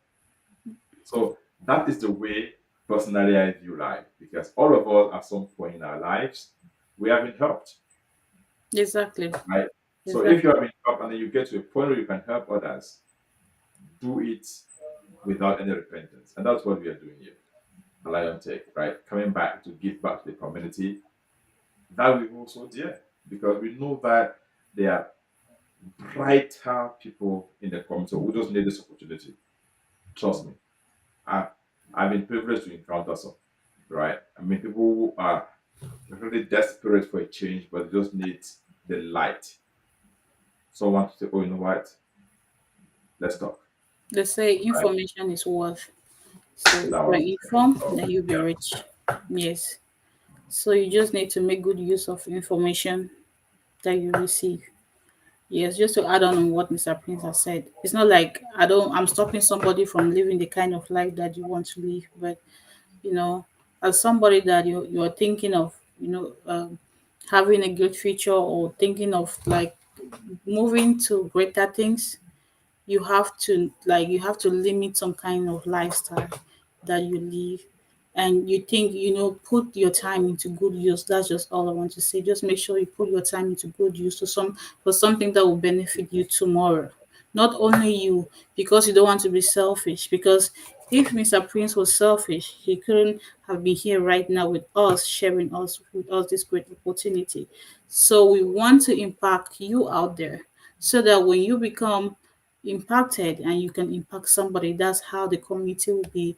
So that is the way personally I view life because all of us at some point in our lives we have been helped, Exactly. right? So if you Exactly. have been helped and then you get to a point where you can help others, do it without any repentance. And that's what we are doing here. A Lion Tech, right? Coming back to give back to the community that we also there because we know that there are brighter people in the community who just need this opportunity. Trust me. I, I've been privileged to encounter some, right? I mean, people who are really desperate for a change, but they just need the light. Someone to say, oh, you know what? Let's talk, They say right? information is worth. So if That you're was informed, then you'll be rich. Yes. So you just need to make good use of information that you receive. Yes, just to add on what Mr. Prince has said. It's not like I'm stopping somebody from living the kind of life that you want to live, but you know, as somebody that you're thinking of, having a good future or thinking of like moving to greater things, you have to limit some kind of lifestyle that you live, and you think, put your time into good use. That's just all I want to say. Just make sure you put your time into good use for something that will benefit you tomorrow, not only you, because you don't want to be selfish. Because if Mr. Prince was selfish, he couldn't have been here right now with us, sharing us with us this great opportunity. So we want to impact you out there, so that when you become impacted and you can impact somebody, that's how the community will be.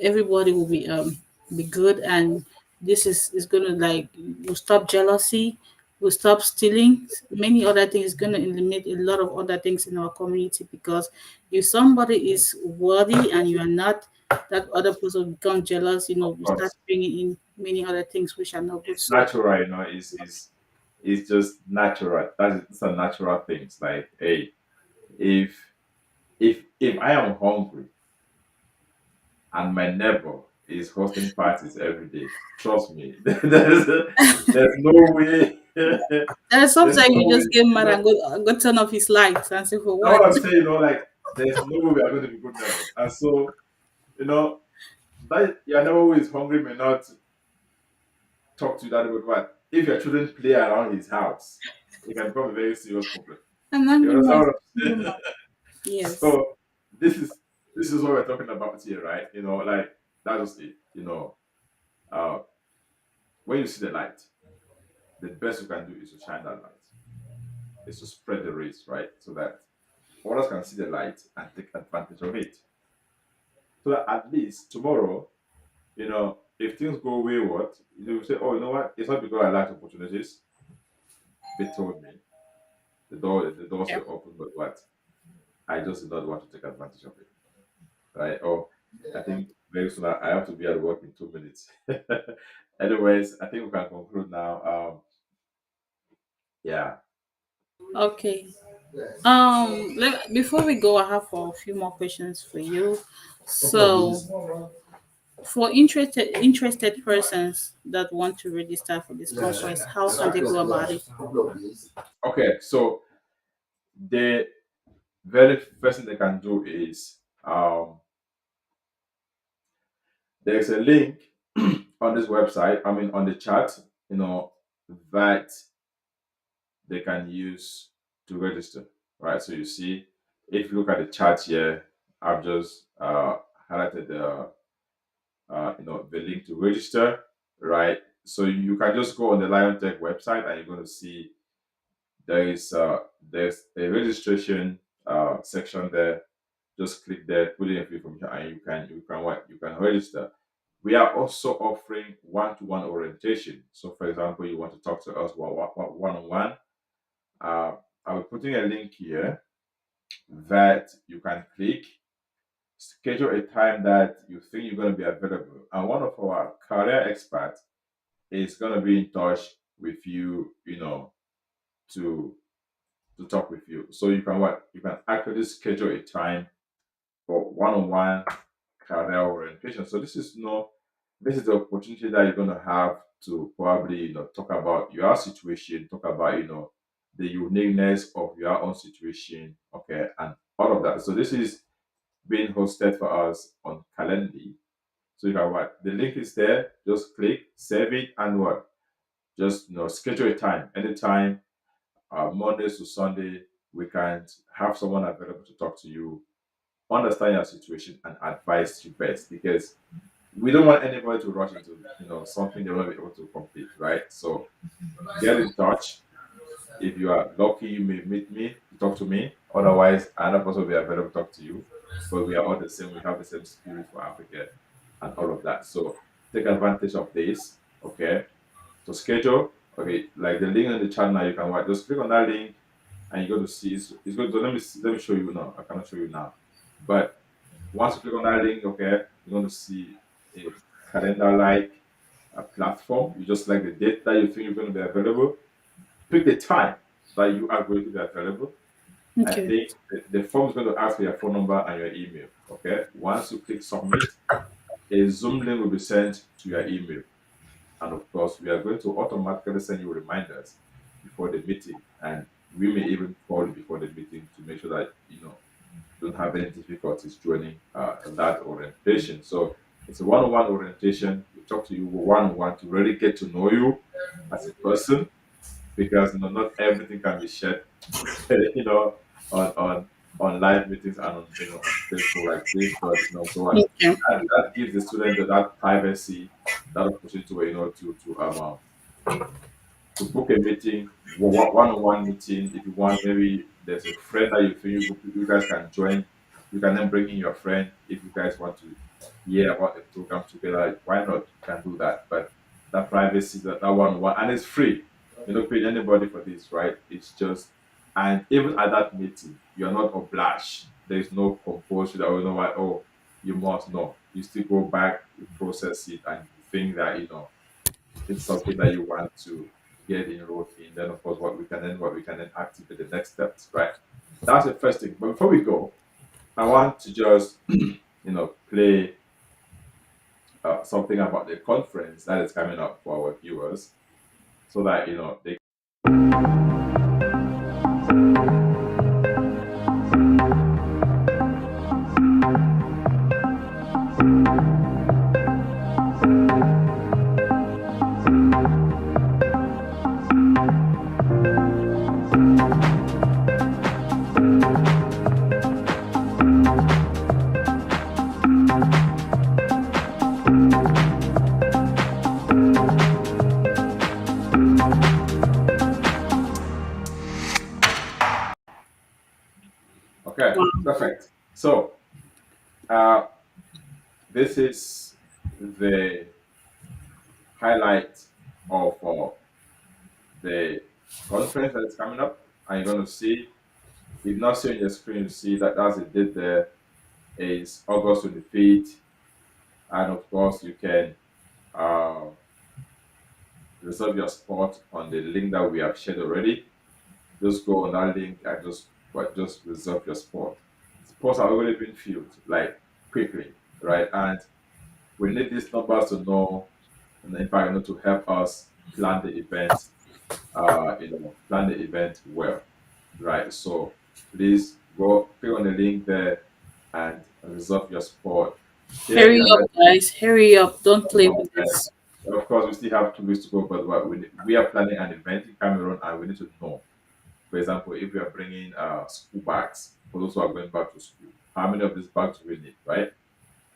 Everybody will be good, and this is gonna, like, will stop jealousy, will stop stealing. Many other things is gonna eliminate a lot of other things in our community, because if somebody is worthy and you are not, that other person will become jealous. of We start course. bringing in many other things which are not good. It's So natural, it's just natural. It's a natural things. Like, hey, if if I am hungry and my neighbor is hosting parties every day, trust me, there's no way. there's There's sometimes no you way, just get mad and go turn off his lights and say, for that's what? what I'm saying, like there's no way we are going to be good neighbors. And so, you know, that your neighbor who is hungry may not talk to you that way, but if your children play around his house, it can become a very serious problem. An You angry man understand is what an I'm angry saying? man. Yes. So this is this is what we're talking about here, right? Like that's just it. Uh, when you see the light, the best you can do is to shine that light, is to spread the rays, right? So that others can see the light and take advantage of it. So that at least tomorrow, if things go wayward, you say, oh, you know what? It's not because I lack opportunities. They told me the doors Yeah. were open, but what? I just did not want to take advantage of it, right? Oh, I think very soon I have to be at work in 2 minutes. Anyways, I think we can conclude now. Yeah. Okay. Before we go, I have a few more questions for you. No problem. So, for interested persons that want to register for this conference, how can they go about it? Okay, so the very first thing they can do is there's a link on this website, I mean on the chat, that they can use to register. Right. So you see, if you look at the chat here, I've just highlighted the link to register, right? So you can just go on the Lion Tech website and you're going to see there is there's a registration section there. Just click there, put in a few information, and you can register. We are also offering one-to-one orientation. So, for example, you want to talk to us one-on-one. Uh, I'll be putting a link here that you can click, schedule a time that you think you're going to be available, and one of our career experts is going to be in touch with you, to talk with you. So you can actually schedule a time for one-on-one career orientation. So this is the opportunity that you're going to have to probably talk about your situation, talk about the uniqueness of your own situation, okay, and all of that. So this is being hosted for us on Calendly. So you can what? The link is there. Just click, save it, and what? Just schedule a time. Anytime, Mondays to Sunday, we can have someone available to talk to you, understand your situation, and advise you best. Because we don't want anybody to rush into something they won't be able to complete, right? So get in touch. If you are lucky, you may meet me to talk to me. Otherwise, another person will be available to talk to you. But we are all the same. We have the same spirit for Africa and all of that. So take advantage of this. Okay. So schedule. Okay, like the link in the chat now, you can watch. Just click on that link and you go to see. It's going to let me show you now. I cannot show you now, but once you click on that link, okay, you're going to see a calendar like a platform. You just like the date that you think you're going to be available. Pick the time that you are going to be available. I Okay. think the form is going to ask for your phone number and your email. Okay. Once you click submit, a Zoom link will be sent to your email. And of course, we are going to automatically send you reminders before the meeting. And we may even call you before the meeting to make sure that don't have any difficulties joining that orientation. So it's a one-on-one orientation. We talk to you one-on-one to really get to know you as a person because not everything can be shared, you know, on on live meetings and on on Facebook like this, but so what Okay. that gives the student that privacy, that opportunity to to book a meeting, one-on-one meeting. If you want, maybe there's a friend that you think you guys can join. You can then bring in your friend if you guys want to hear about the program together. Why not? You can do that. But that privacy, that one-on-one, and it's free. You're not paying anybody for this, right? It's just, and even at that meeting, you're not obliged. There is no compulsion that you know what. Oh, you must know. You still go back, you process it, and you think that it's something that you want to get enrolled in, then of course what we can then activate the next steps, right? That's the first thing. But before we go, I want to just play something about the conference that is coming up for our viewers, so that they okay, Wow. perfect. So uh, this is the highlight of the conference that is coming up, and you're going to see. If not seeing your screen, you see that that's the date there is August 25th. And of course, you can uh, reserve your spot on the link that we have shared already. Just go on that link and just reserve your spot. Spots are already been filled, like quickly, right? And we need these numbers to know, and in fact, to help us plan the event, plan the event well, right? So please go click on the link there and reserve your spot. Share Hurry your up, guys. Hurry up. Don't play with message. this. Of course, we still have 2 weeks to go, but we are planning an event in Cameroon, and we need to know. For example, if we are bringing school bags for those who are going back to school, how many of these bags do we need, right?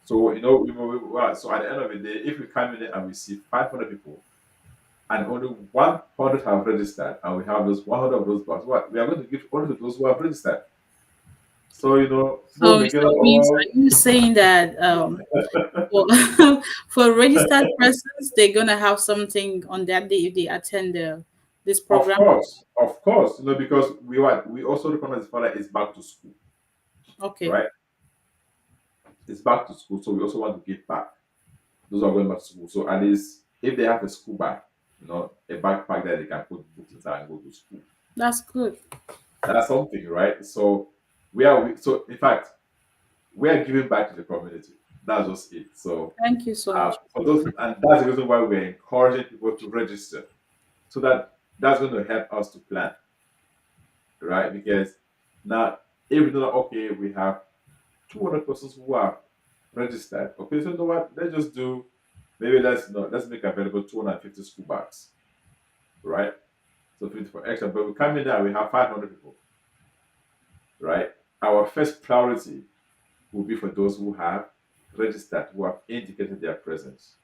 So so at the end of the day, if we come in and we see 500 people and only 100 have registered, and we have those 100 of those bags, what we are going to give only to those who have registered. So people So, may get Mr. Beans, all. are you saying that for, for registered persons, they're gonna have something on that day if they attend this program? Of course, because we also recognize the fact that it's back to school, Okay, right? It's back to school, so we also want to give back. Those who are going back to school. So at least if they have a school bag, a backpack that they can put books inside and go to school. that's good. That's something, right? So so in fact we are giving back to the community. That's just it. So Thank you so much, for Mr. those, Beans. and that's the reason why we're encouraging people to register, so that's going to help us to plan, right? Because now if we know that okay, we have 200 persons who are registered. Okay, so you know what? Let's just do maybe let's make available 250 school bags, right? So 50 for extra, but we come in there, we have 500 people, right? Our first priority will be for those who have registered, who have indicated their presence.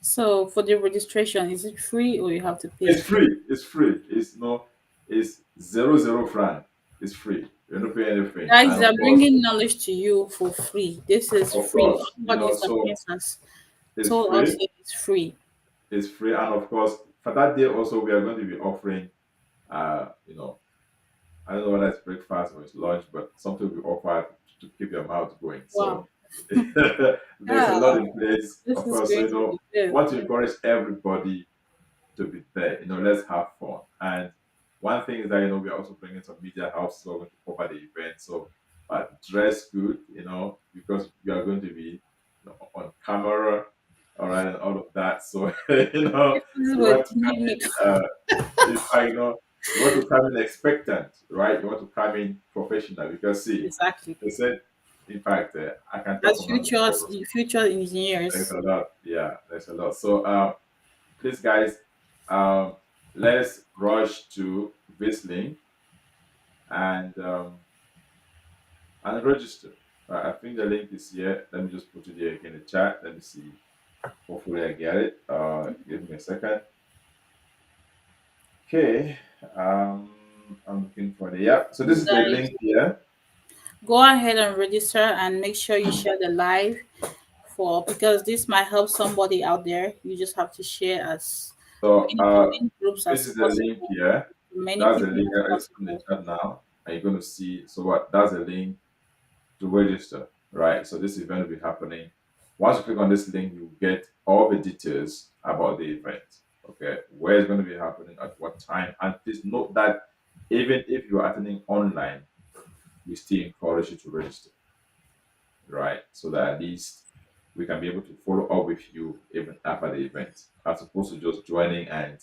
So for the registration, is it free or you have to pay? It's free. It's free. It's no, it's 0 franc. It's free. You're not paying anything. Guys, And of they're course, bringing knowledge to you for free. This is free. All what Mr. so Prince has it's told us free. here is free. It's free. And of course, for that day also we are going to be offering you know, I don't know whether it's breakfast or it's lunch, but something we offer to keep your mouth going. Wow. So there's a Yeah, lot in place, this of is course. So going to be good. want to encourage everybody to be there. Let's have fun. And one thing is that we are also bringing some media help, so we're going to cover the event. So, but dress good, because you are going to be on camera, all right, and all of that. So This is you what want to you come make. in. In fact, you want to come in expectant, right? You want to come in professional because see, Exactly. they said, in fact, I can talk As for my future there's engineers. a lot. Yeah, there's a lot. So, please, guys, um, let's rush to this link and register. I think the link is here. Let me just put it here again in the chat. Let me see. Hopefully, I get it. Give me a second. Okay. I'm looking for the yeah. So this is the Guys, link here. go ahead and register and make sure you share the live for because this might help somebody out there. You just have to share So many groups this as is the link possible, here. many That's the people link as that is on the possible. chat now. And you're going to see. So what? That's the link to register, right? So this event will be happening. Once you click on this link, you get all the details about the event. Okay, where it's going to be happening, at what time, and please note that even if you're attending online, we still encourage you to register, right? So that at least we can be able to follow up with you even after the event, as opposed to just joining and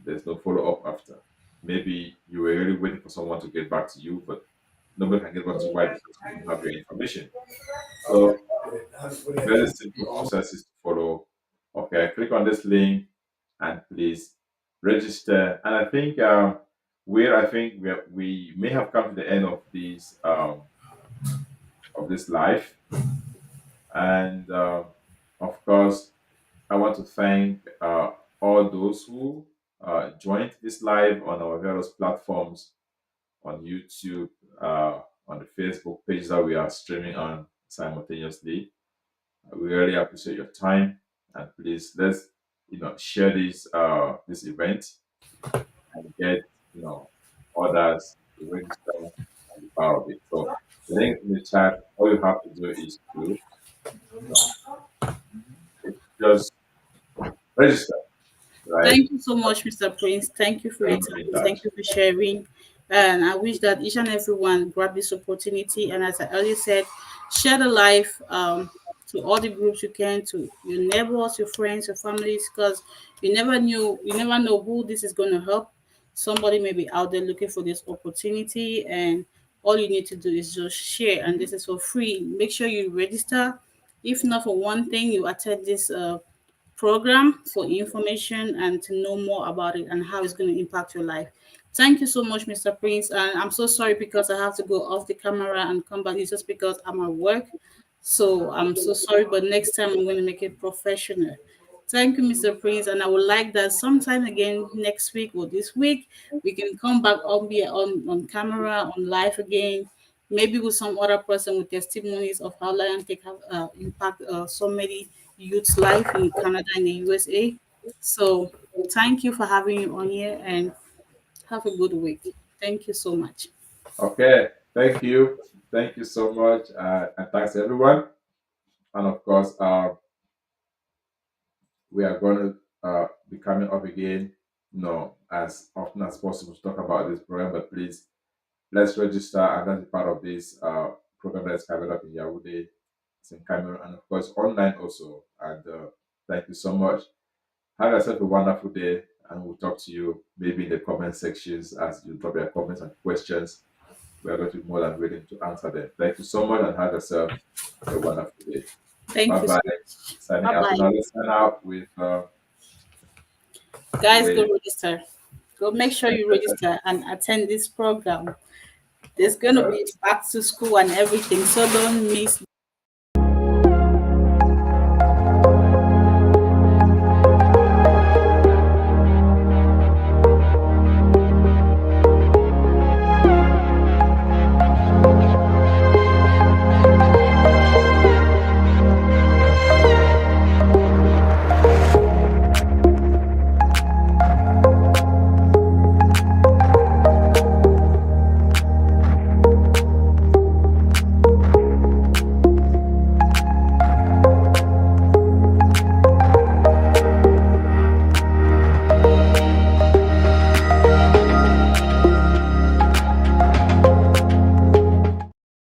there's no follow up after. Maybe you were really waiting for someone to get back to you, but nobody can get back to you. Why? Because we don't have your information. So very simple processes to follow. Okay, click on this link and please register. And I think where I think we may have come to the end of this live. And of course, I want to thank all those who joined this live on our various platforms on YouTube, on the Facebook page that we are streaming on simultaneously. We really appreciate your time, and please let's share this event and get others to register and be part of it. So the link in the chat. All you have to do is to just register, right? Thank you so much, Mr. Prince. Thank you for your And be in time. Thank touch. you for sharing. And I wish that each and everyone grab this opportunity. And as I earlier said, share the life to all the groups you can, to your neighbors, your friends, your families, because you never know who this is going to help. Somebody may be out there looking for this opportunity, and all you need to do is just share. And this is for free. Make sure you register. If not for one thing, you attend this program for information and to know more about it and how it's going to impact your life. Thank you so much, Mr. Prince. And I'm so sorry because I have to go off the camera and come back. It's just because I'm at work. So I'm so sorry, but next time I'm going to make it professional. Thank you, Mr. Prince. And I would like that sometime again next week or this week, we can come back on camera, on live again, maybe with some other person with testimonies of how Lion Tech have impact so many youth's life in Canada and the USA. So thank you for having me on here and have a good week. Thank you so much. Okay, thank you so much, and thanks everyone. And of course, we are going to be coming up again, as often as possible to talk about this program. But please, let's register and that's part of this program that's coming up in Yaounde. It's in Cameroon and of course online also. And thank you so much. Have yourself a wonderful day, and we'll talk to you maybe in the comment sections as you drop your comments and questions. We are going to be more than willing to answer them. Thank you so much and have yourself a wonderful day. Thank Bye you so bye. much. Signing Bye out. So bye. now let's sign out Guys, go with register. Go make sure you register and attend this program. There's going to uh, be back to school and everything, so don't miss